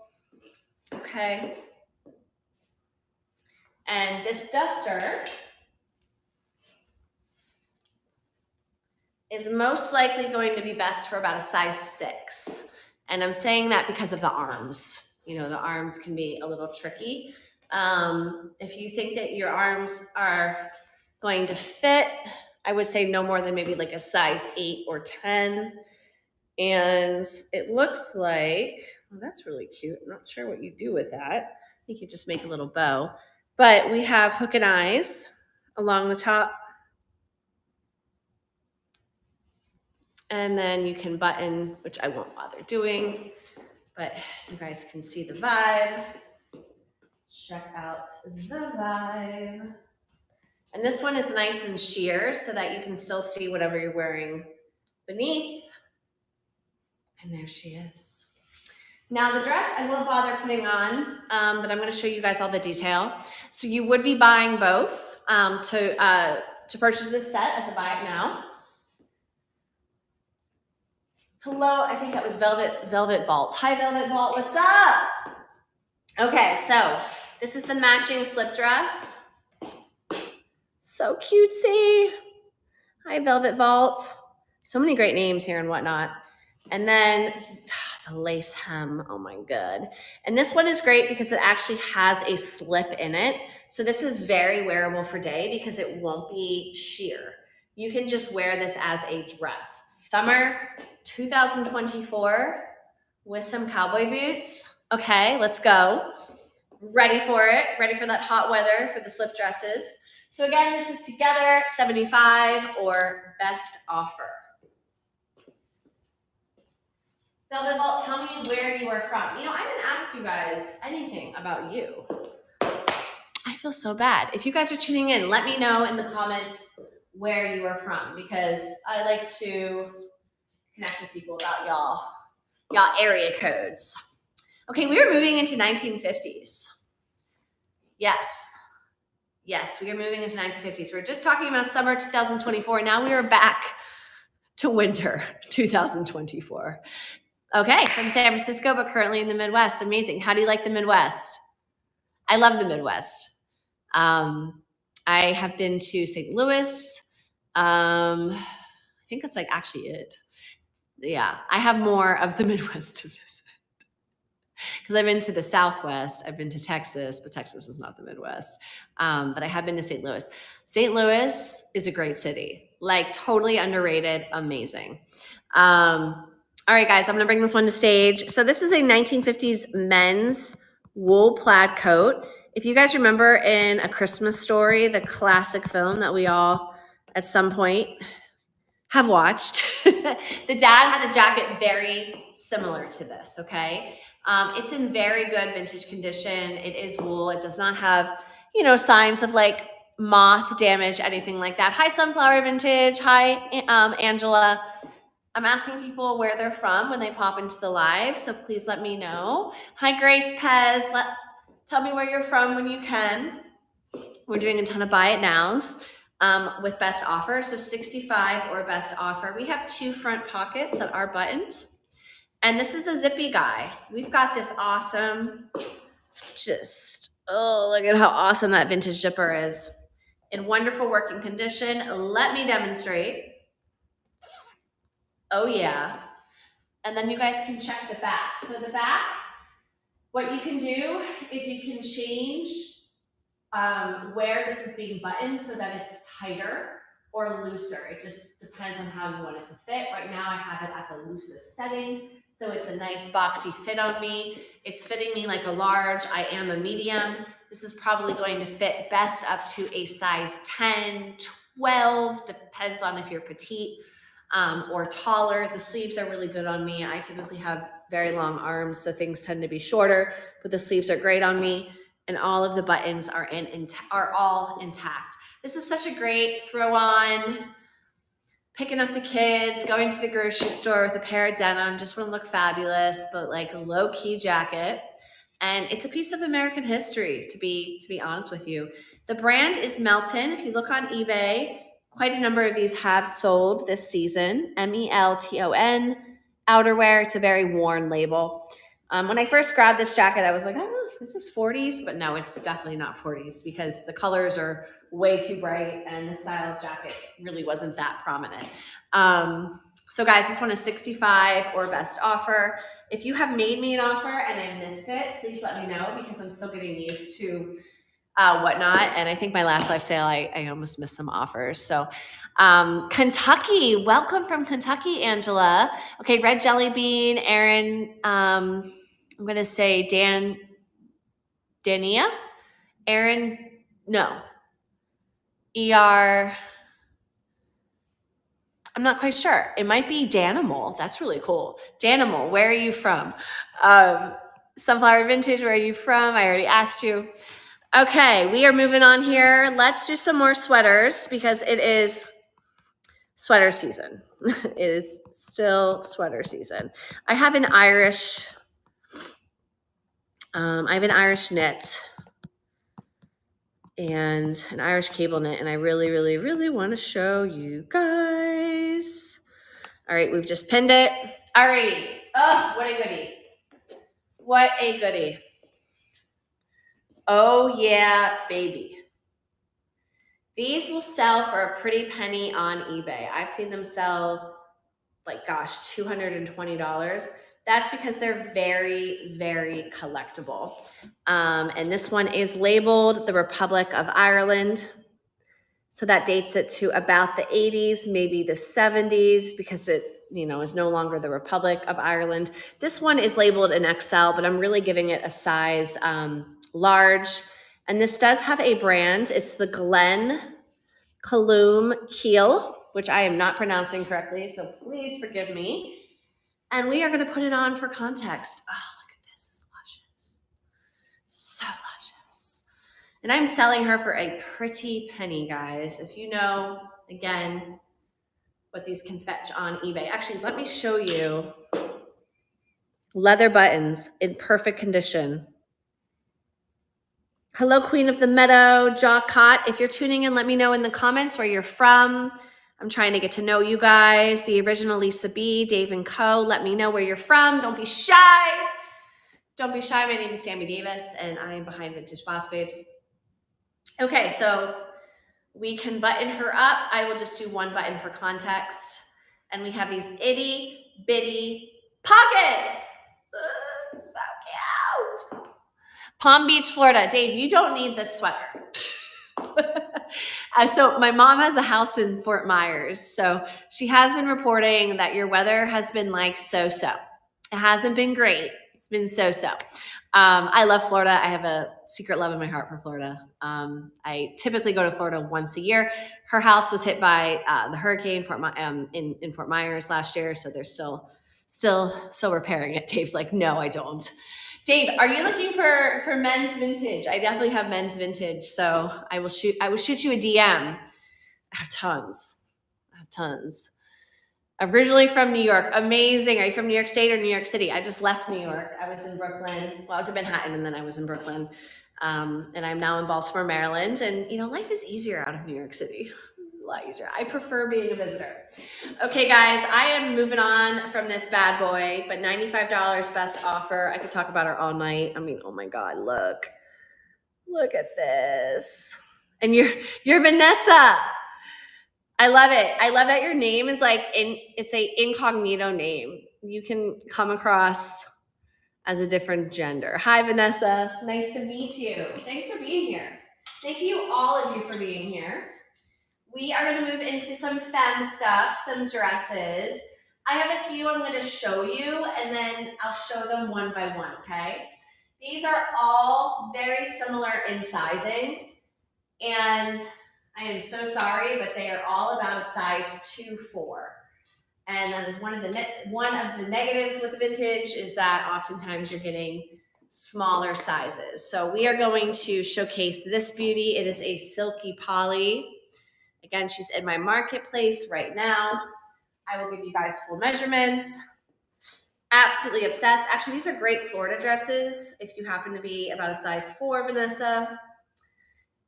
Okay. And this duster is most likely going to be best for about a size 6. And I'm saying that because of the arms. The arms can be a little tricky. If you think that your arms are going to fit, I would say no more than maybe like a size 8 or 10. And it looks like, well, that's really cute. I'm not sure what you do with that. I think you just make a little bow. But we have hook and eyes along the top. And then you can button, which I won't bother doing, but you guys can see the vibe. Check out the vibe. And this one is nice and sheer so that you can still see whatever you're wearing beneath. And there she is. Now the dress I won't bother putting on, but I'm going to show you guys all the detail. So you would be buying both to purchase this set as a buy it now. Hello, I think that was Velvet Vault. Hi, Velvet Vault, what's up? Okay, so this is the matching slip dress. So cutesy. Hi, Velvet Vault. So many great names here and whatnot. And then the lace hem, oh my god. And this one is great because it actually has a slip in it. So this is very wearable for day because it won't be sheer. You can just wear this as a dress. Summer 2024 with some cowboy boots. Okay, let's go. Ready for it. Ready for that hot weather for the slip dresses. So again, this is together, $75 or best offer. Velvet Vault, tell me where you are from. I didn't ask you guys anything about you. I feel so bad. If you guys are tuning in, let me know in the comments where you are from because I like to connect with people about y'all area codes. Okay, we are moving into 1950s. Yes, we are moving into 1950s. We were just talking about summer 2024. Now we are back to winter 2024. Okay, from San Francisco, but currently in the Midwest. Amazing. How do you like the Midwest? I love the Midwest. I have been to St. Louis. I think that's like actually it. Yeah, I have more of the Midwest to visit because I've been to the Southwest. I've been to Texas, but Texas is not the Midwest. But I have been to St. Louis. St. Louis is a great city, like totally underrated, amazing. All right, guys, I'm gonna bring this one to stage. So this is a 1950s men's wool plaid coat. If you guys remember in A Christmas Story, the classic film that we all at some point have watched, the dad had a jacket very similar to this, okay? It's in very good vintage condition. It is wool. It does not have, signs of like moth damage, anything like that. Hi, Sunflower Vintage. Hi, Angela. I'm asking people where they're from when they pop into the live, so please let me know. Hi, Grace Pez. Tell me where you're from when you can. We're doing a ton of buy it nows with best offer, so 65 or best offer. We have 2 front pockets that are buttoned, and this is a zippy guy. We've got this awesome, look at how awesome that vintage zipper is. In wonderful working condition. Let me demonstrate. Oh yeah. And then you guys can check the back. So the back, what you can do is you can change where this is being buttoned so that it's tighter or looser. It just depends on how you want it to fit. Right now I have it at the loosest setting. So it's a nice boxy fit on me. It's fitting me like a large. I am a medium. This is probably going to fit best up to a size 10, 12, depends on if you're petite. Or taller. The sleeves are really good on me. I typically have very long arms, so things tend to be shorter, but the sleeves are great on me, and all of the buttons are all intact. This is such a great throw on, picking up the kids, going to the grocery store with a pair of denim, just want to look fabulous, but like a low-key jacket. And it's a piece of American history, to be honest with you. The brand is Melton. If you look on eBay, quite a number of these have sold this season. Melton outerwear. It's a very worn label. When I first grabbed this jacket, I was like, oh, this is 40s, but no, it's definitely not 40s because the colors are way too bright and the style of jacket really wasn't that prominent. So guys, this one is 65 or best offer. If you have made me an offer and I missed it, please let me know because I'm still getting used to whatnot. And I think my last live sale, I almost missed some offers. So Kentucky, welcome from Kentucky, Angela. Okay, Red Jelly Bean, Aaron, I'm going to say Dania, Aaron, no, ER, I'm not quite sure. It might be Danimal. That's really cool. Danimal, where are you from? Sunflower Vintage, where are you from? I already asked you. Okay, we are moving on here. Let's do some more sweaters because it is sweater season. It is still sweater season. I have an Irish knit and an Irish cable knit, and I really, really, really want to show you guys. All right, we've just pinned it. All right. Oh, what a goodie. What a goodie. Oh yeah, baby. These will sell for a pretty penny on eBay. I've seen them sell like, gosh, $220. That's because they're very, very collectible. And this one is labeled the Republic of Ireland. So that dates it to about the 80s, maybe the 70s, because it, is no longer the Republic of Ireland. This one is labeled an XL, but I'm really giving it a size large. And this does have a brand. It's the Glen Callum Keel, which I am not pronouncing correctly, so please forgive me. And we are going to put it on for context. Oh, look at this. It's luscious. So luscious. And I'm selling her for a pretty penny, guys. If you know, again, what these can fetch on eBay. Actually, let me show you leather buttons in perfect condition. Hello, Queen of the Meadow, Jaw Cott. If you're tuning in, let me know in the comments where you're from. I'm trying to get to know you guys. The original Lisa B, Dave and Co. Let me know where you're from. Don't be shy. Don't be shy. My name is Sammy Davis, and I am behind Vintage Boss Babes. Okay, so we can button her up. I will just do one button for context. And we have these itty bitty pockets. Ugh, so cute. Palm Beach, Florida. Dave, you don't need this sweater. So my mom has a house in Fort Myers. So she has been reporting that your weather has been like so-so. It hasn't been great. It's been so-so. I love Florida. I have a secret love in my heart for Florida. I typically go to Florida once a year. Her house was hit by the hurricane in Fort Myers last year. So they're still repairing it. Dave's like, no, I don't. Dave, are you looking for men's vintage? I definitely have men's vintage. So I will shoot you a DM. I have tons. Originally from New York. Amazing. Are you from New York State or New York City? I just left New York. I was in Brooklyn. Well, I was in Manhattan and then I was in Brooklyn. And I'm now in Baltimore, Maryland. And, life is easier out of New York City. It's a lot easier. I prefer being a visitor. Okay, guys, I am moving on from this bad boy, but $95 best offer. I could talk about her all night. I mean, oh my God, look at this. And you're Vanessa. I love it. I love that your name is it's a incognito name. You can come across as a different gender. Hi, Vanessa. Nice to meet you. Thanks for being here. Thank you, all of you, for being here. We are going to move into some femme stuff, some dresses. I have a few I'm going to show you, and then I'll show them one by one, okay? These are all very similar in sizing, and I am so sorry, but they are all about a size 2-4. And that is one of the negatives with vintage is that oftentimes you're getting smaller sizes. So we are going to showcase this beauty. It is a silky poly. Again, she's in my marketplace right now. I will give you guys full measurements. Absolutely obsessed. Actually, these are great Florida dresses if you happen to be about a size 4, Vanessa.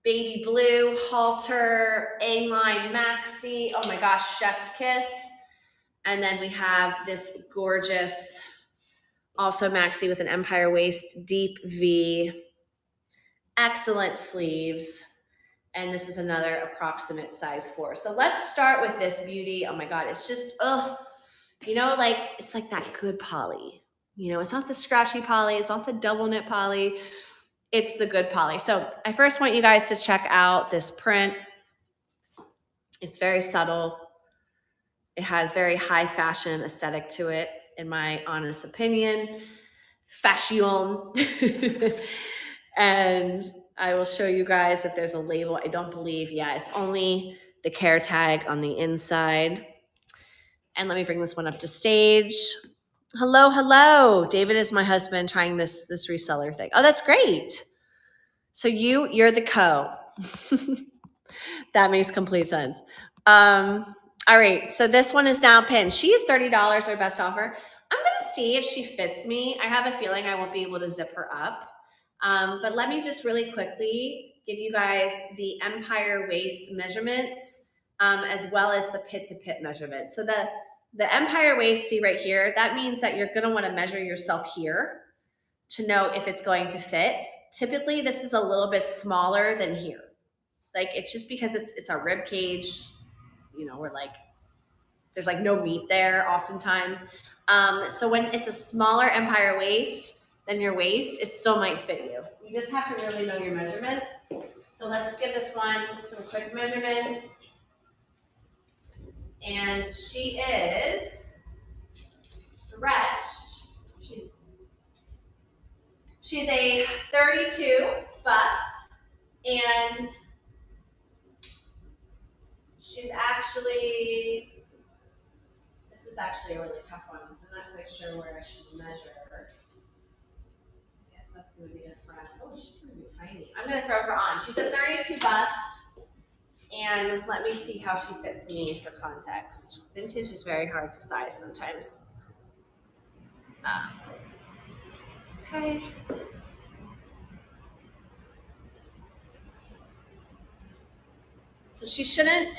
Baby blue, halter, A-line maxi. Oh my gosh, chef's kiss. And then we have this gorgeous, also maxi with an empire waist, deep V, excellent sleeves. And this is another approximate size 4. So let's start with this beauty. Oh my God, it's just, it's like that good poly. It's not the scratchy poly. It's not the double knit poly. It's the good poly. So I first want you guys to check out this print. It's very subtle. It has very high fashion aesthetic to it, in my honest opinion. Fashion. And I will show you guys that there's a label. I don't believe, it's only the care tag on the inside. And let me bring this one up to stage. Hello. David is my husband trying this reseller thing. Oh, that's great. So you're the co. That makes complete sense. All right, so this one is now pinned. She is $30, our best offer. I'm gonna see if she fits me. I have a feeling I won't be able to zip her up. But let me just really quickly give you guys the empire waist measurements, as well as the pit to pit measurement. So the empire waist, see right here, that means that you're gonna wanna measure yourself here to know if it's going to fit. Typically, this is a little bit smaller than here. It's just because it's our rib cage, we're there's no meat there oftentimes. So when it's a smaller empire waist than your waist, it still might fit you. You just have to really know your measurements. So let's give this one some quick measurements. And she is stretched. She's a 32 bust, and this is actually a really tough one because I'm not quite sure where I should measure her. I guess that's going to be different. Oh, she's going to be tiny. I'm going to throw her on. She's a 32 bust, and let me see how she fits me for context. Vintage is very hard to size sometimes. Okay. So she shouldn't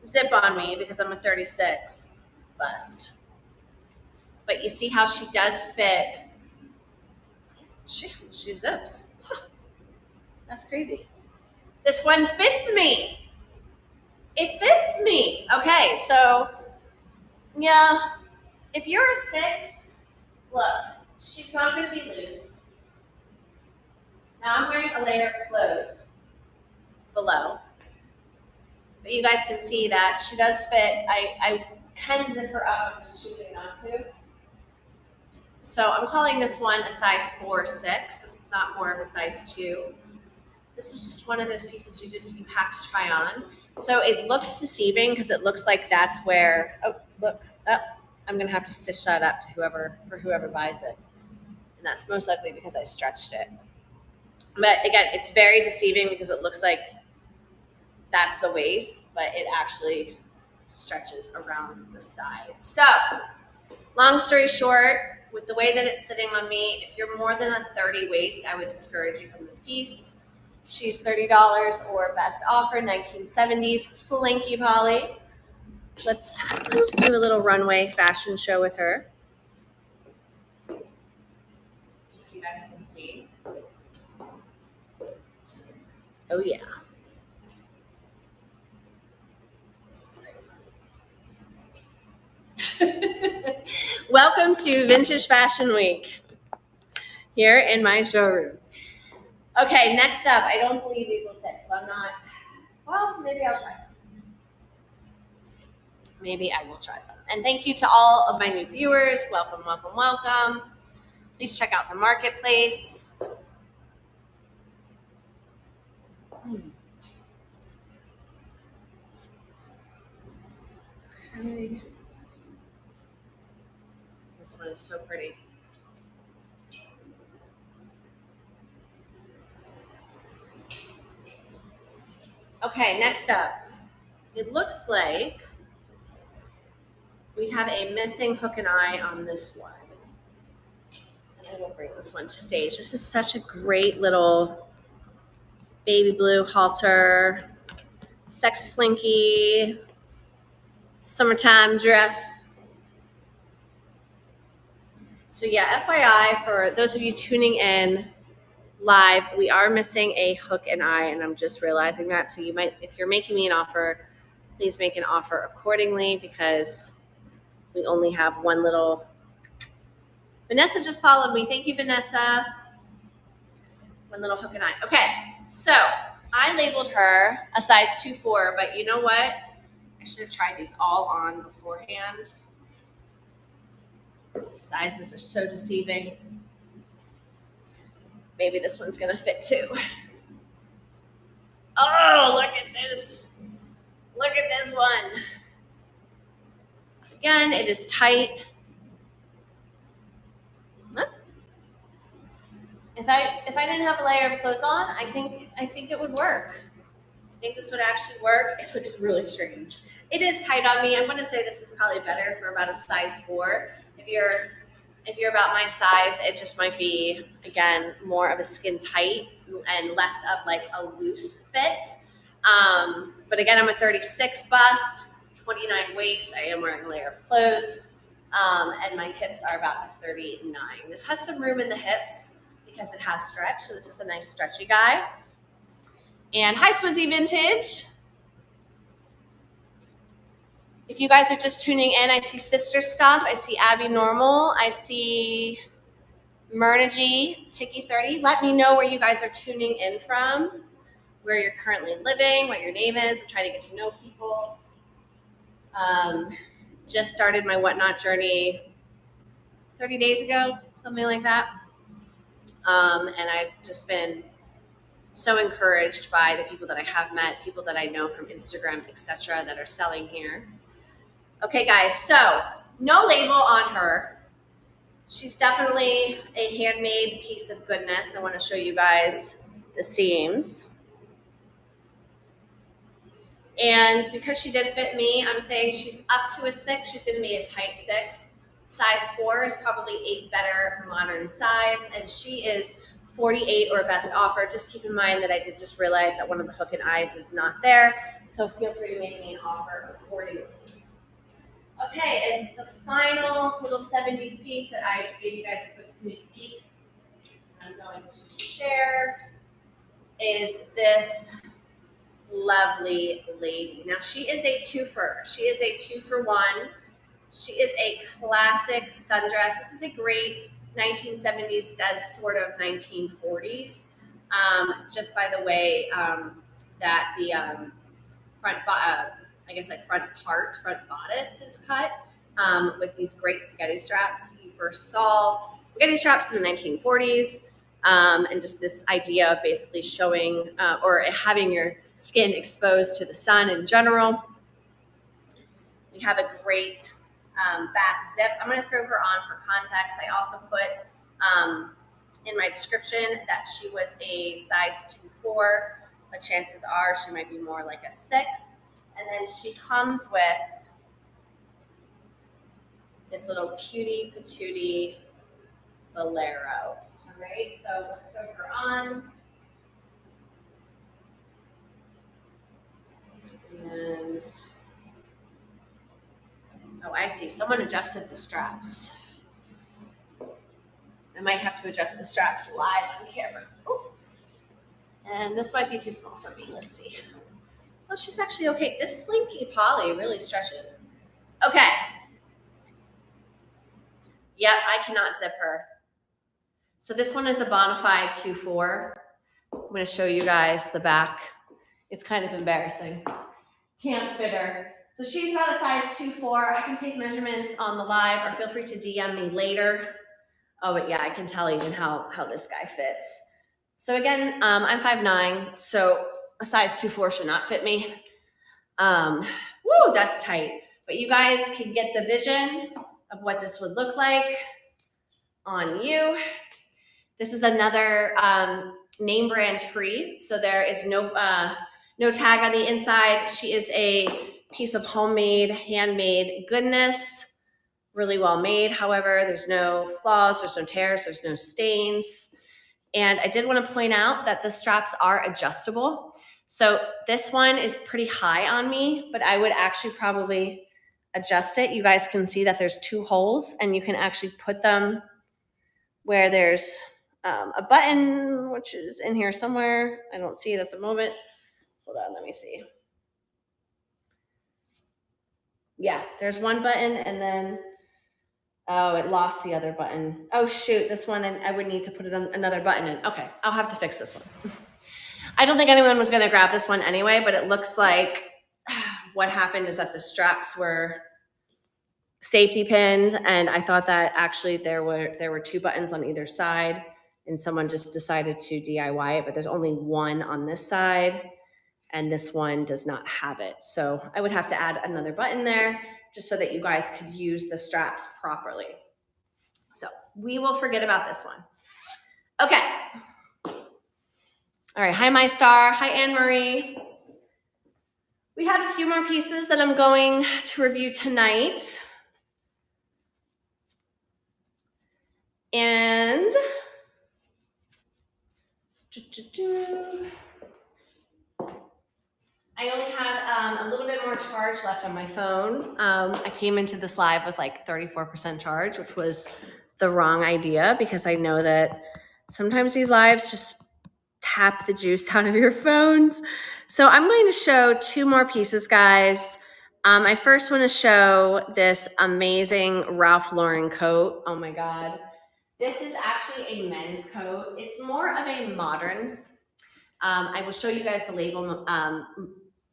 zip on me because I'm a 36 bust. But you see how she does fit. She zips. Huh. That's crazy. This one fits me. It fits me. Okay, so yeah, if you're a 6, look, she's not going to be loose. Now I'm wearing a layer of clothes below. But you guys can see that she does fit. I can zip her up. I'm just choosing not to. So I'm calling this one a size 4-6. This is not more of a size 2. This is just one of those pieces you have to try on. So it looks deceiving because it looks like that's where, oh, look, I'm going to have to stitch that up to whoever buys it. And that's most likely because I stretched it. But again, it's very deceiving because it looks like that's the waist, but it actually stretches around the side. So long story short, with the way that it's sitting on me, if you're more than a 30 waist, I would discourage you from this piece. She's $30 or best offer, 1970s, Slinky Polly. Let's do a little runway fashion show with her. Just so you guys can see. Oh yeah. This is great. Welcome to Vintage Fashion Week here in my showroom. Okay, next up, I don't believe these will fit, so I'm not, well, maybe I'll try them. Maybe I will try them. And thank you to all of my new viewers. Welcome, welcome, welcome. Please check out the marketplace. Okay. This one is so pretty. Okay, next up. It looks like we have a missing hook and eye on this one. And I will bring this one to stage. This is such a great little baby blue halter, sexy slinky, summertime dress. So yeah, FYI, for those of you tuning in live, we are missing a hook and eye, and I'm just realizing that. So you might, if you're making me an offer, please make an offer accordingly because we only have one little. Vanessa just followed me. Thank you, Vanessa. One little hook and eye. Okay, so I labeled her a size 2-4, but you know what? I should have tried these all on beforehand. Sizes are so deceiving. Maybe this one's gonna fit too. Oh, look at this. Look at this one. Again, it is tight. If I didn't have a layer of clothes on, I think it would work. I think this would actually work. It looks really strange. It is tight on me. I'm going to say this is probably better for about a size 4. If you're about my size, it just might be, again, more of a skin tight and less of like a loose fit. But again, I'm a 36 bust, 29 waist. I am wearing a layer of clothes. And my hips are about a 39. This has some room in the hips because it has stretch. So this is a nice stretchy guy. And hi, Swizzy Vintage. If you guys are just tuning in, I see Sister Stuff. I see Abby Normal. I see Myrna G, Tiki 30. Let me know where you guys are tuning in from, where you're currently living, what your name is. I'm trying to get to know people. Just started my Whatnot journey 30 days ago, something like that. And I've just been so encouraged by the people that I have met, people that I know from Instagram, etc., that are selling here. Okay, guys, so no label on her. She's definitely a handmade piece of goodness. I want to show you guys the seams. And because she did fit me, I'm saying she's up to a 6. She's going to be a tight 6. Size 4 is probably a better modern size. And she is $48 or best offer. Just keep in mind that I did just realize that one of the hook and eyes is not there. So feel free to make me an offer accordingly. Okay, and the final little 70s piece that I gave you guys a quick sneak peek, I'm going to share, is this lovely lady. Now she is a twofer. She is a 2-for-1. She is a classic sundress. This is a great 1970s, does sort of 1940s. Just by the way that the front bodice is cut with these great spaghetti straps. You first saw spaghetti straps in the 1940s, and just this idea of basically showing or having your skin exposed to the sun in general. We have a great back zip. I'm going to throw her on for context. I also put in my description that she was a size 2-4, but chances are she might be more like a 6. And then she comes with this little cutie patootie bolero. All right, so let's throw her on. And oh, I see. Someone adjusted the straps. I might have to adjust the straps live on camera. Ooh. And this might be too small for me. Let's see. Oh, she's actually okay. This slinky poly really stretches. Okay. Yep, I cannot zip her. So this one is a bonafide 2-4. I'm going to show you guys the back. It's kind of embarrassing. Can't fit her. So she's about a size 2-4. I can take measurements on the live, or feel free to DM me later. Oh, but yeah, I can tell even how this guy fits. So again, I'm 5'9", so a size 2-4 should not fit me. Woo, that's tight. But you guys can get the vision of what this would look like on you. This is another name brand free, so there is no tag on the inside. She is a piece of homemade, handmade goodness, really well made. However, there's no flaws, there's no tears, there's no stains. And I did want to point out that the straps are adjustable. So this one is pretty high on me, but I would actually probably adjust it. You guys can see that there's 2 holes, and you can actually put them where there's a button, which is in here somewhere. I don't see it at the moment. Hold on, let me see. Yeah, there's one button, and then, oh, it lost the other button. Oh, shoot, this one, and I would need to put another button in. Okay, I'll have to fix this one. I don't think anyone was going to grab this one anyway, but it looks like what happened is that the straps were safety pinned, and I thought that actually there were 2 buttons on either side, and someone just decided to DIY it, but there's only one on this side, and this one does not have it. So I would have to add another button there just so that you guys could use the straps properly. So we will forget about this one. Okay. All right, hi, my star. Hi, Anne-Marie. We have a few more pieces that I'm going to review tonight. And I only have a little bit more charge left on my phone. I came into this live with like 34% charge, which was the wrong idea, because I know that sometimes these lives just tap the juice out of your phones. So I'm going to show 2 more pieces, guys. I first want to show this amazing Ralph Lauren coat. Oh my God. This is actually a men's coat. It's more of a modern. I will show you guys the label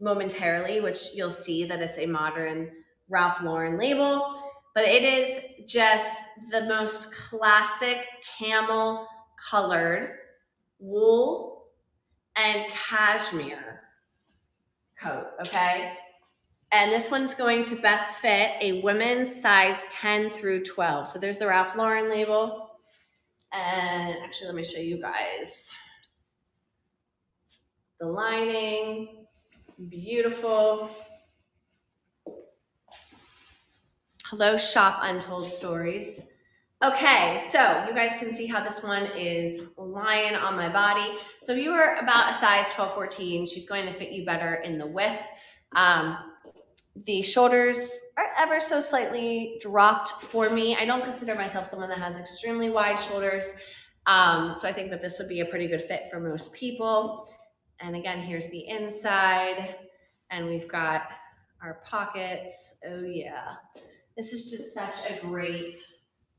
momentarily, which you'll see that it's a modern Ralph Lauren label, but it is just the most classic camel colored wool and cashmere coat, okay? And this one's going to best fit a women's size 10 through 12. So there's the Ralph Lauren label. And actually, let me show you guys the lining. Beautiful. Hello, Shop Untold Stories. Okay, so you guys can see how this one is lying on my body. So if you are about a size 12, 14, she's going to fit you better in the width. The shoulders are ever so slightly dropped for me. I don't consider myself someone that has extremely wide shoulders. So I think that this would be a pretty good fit for most people. And again, here's the inside, and we've got our pockets. Oh yeah, this is just such a great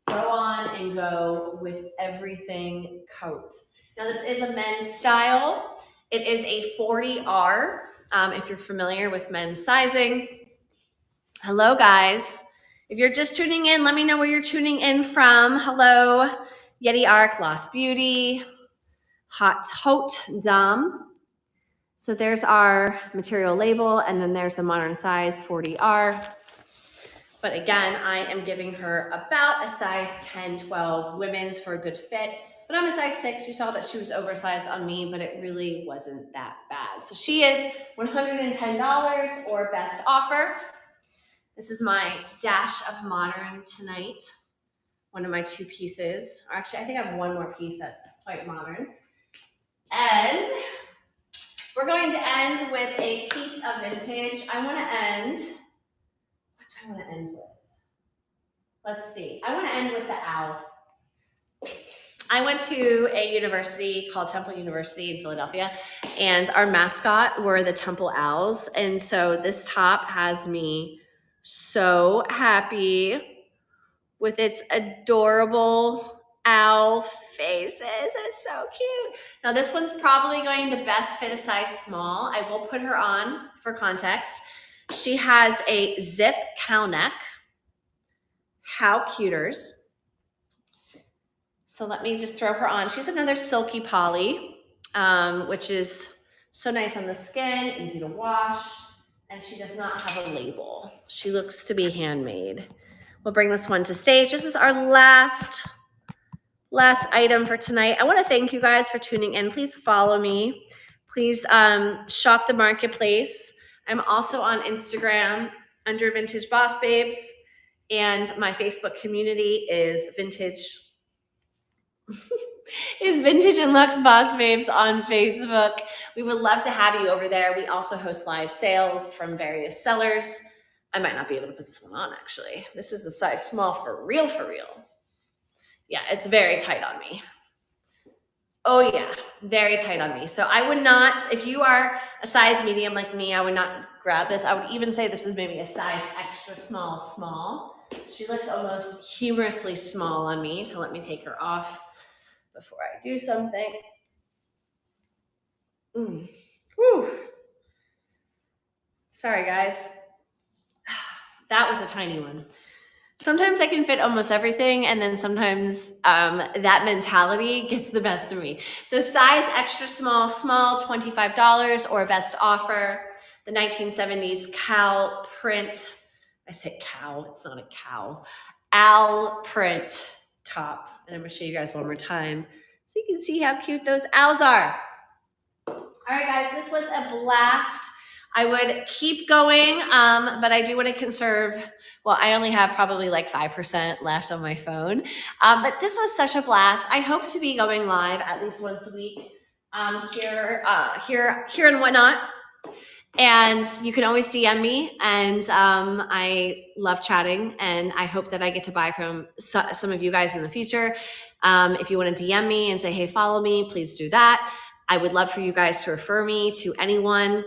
go on and go with everything coat. Now this is a men's style. It is a 40R, if you're familiar with men's sizing. Hello guys. If you're just tuning in, let me know where you're tuning in from. Hello, Yeti Arc, Lost Beauty, Hot Tote Dom. So there's our material label, and then there's the modern size 40R. But again, I am giving her about a size 10, 12 women's for a good fit. But I'm a size 6. You saw that she was oversized on me, but it really wasn't that bad. So she is $110 or best offer. This is my dash of modern tonight. One of my 2 pieces. Or actually, I think I have one more piece that's quite modern. And we're going to end with a piece of vintage. I want to end, what do I want to end with? Let's see. I want to end with the owl. I went to a university called Temple University in Philadelphia, and our mascot were the Temple Owls. And so this top has me so happy with its adorable owl faces. It's so cute. Now this one's probably going to best fit a size small. I will put her on for context. She has a zip cow neck. How cuters. So let me just throw her on. She's another silky poly, which is so nice on the skin, easy to wash, and she does not have a label. She looks to be handmade. We'll bring this one to stage. This is our last item for tonight. I want to thank you guys for tuning in. Please follow me. Please shop the marketplace. I'm also on Instagram under Vintage Boss Babes, and my Facebook community is Vintage and Luxe Boss Babes on Facebook. We would love to have you over there. We also host live sales from various sellers. I might not be able to put this one on, actually. This is a size small for real, for real. Yeah, it's very tight on me. Oh yeah, very tight on me. So I would not, if you are a size medium like me, I would not grab this. I would even say this is maybe a size extra small. She looks almost humorously small on me. So let me take her off before I do something. Whew. Sorry, guys. That was a tiny one. Sometimes I can fit almost everything, and then sometimes that mentality gets the best of me. So size extra small, $25 or best offer. The 1970s cow print. I say cow, it's not a cow. Owl print top. And I'm gonna show you guys one more time so you can see how cute those owls are. All right, guys, this was a blast. I would keep going, but I do want to conserve. Well, I only have probably like 5% left on my phone. But this was such a blast. I hope to be going live at least once a week here and whatnot. And you can always DM me, and I love chatting, and I hope that I get to buy from some of you guys in the future. If you want to DM me and say, hey, follow me, please do that. I would love for you guys to refer me to anyone.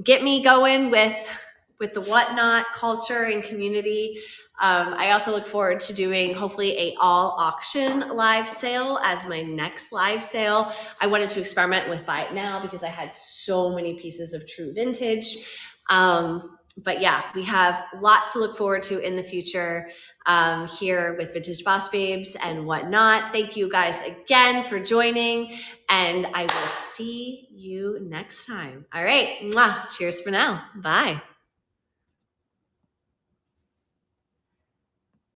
Get me going with the whatnot culture and community. I also look forward to doing hopefully a all auction live sale as my next live sale. I wanted to experiment with buy it now because I had so many pieces of true vintage. But yeah, we have lots to look forward to in the future here with Vintage Boss Babes and whatnot. Thank you guys again for joining, and I will see you next time. All right, mwah, cheers for now. Bye.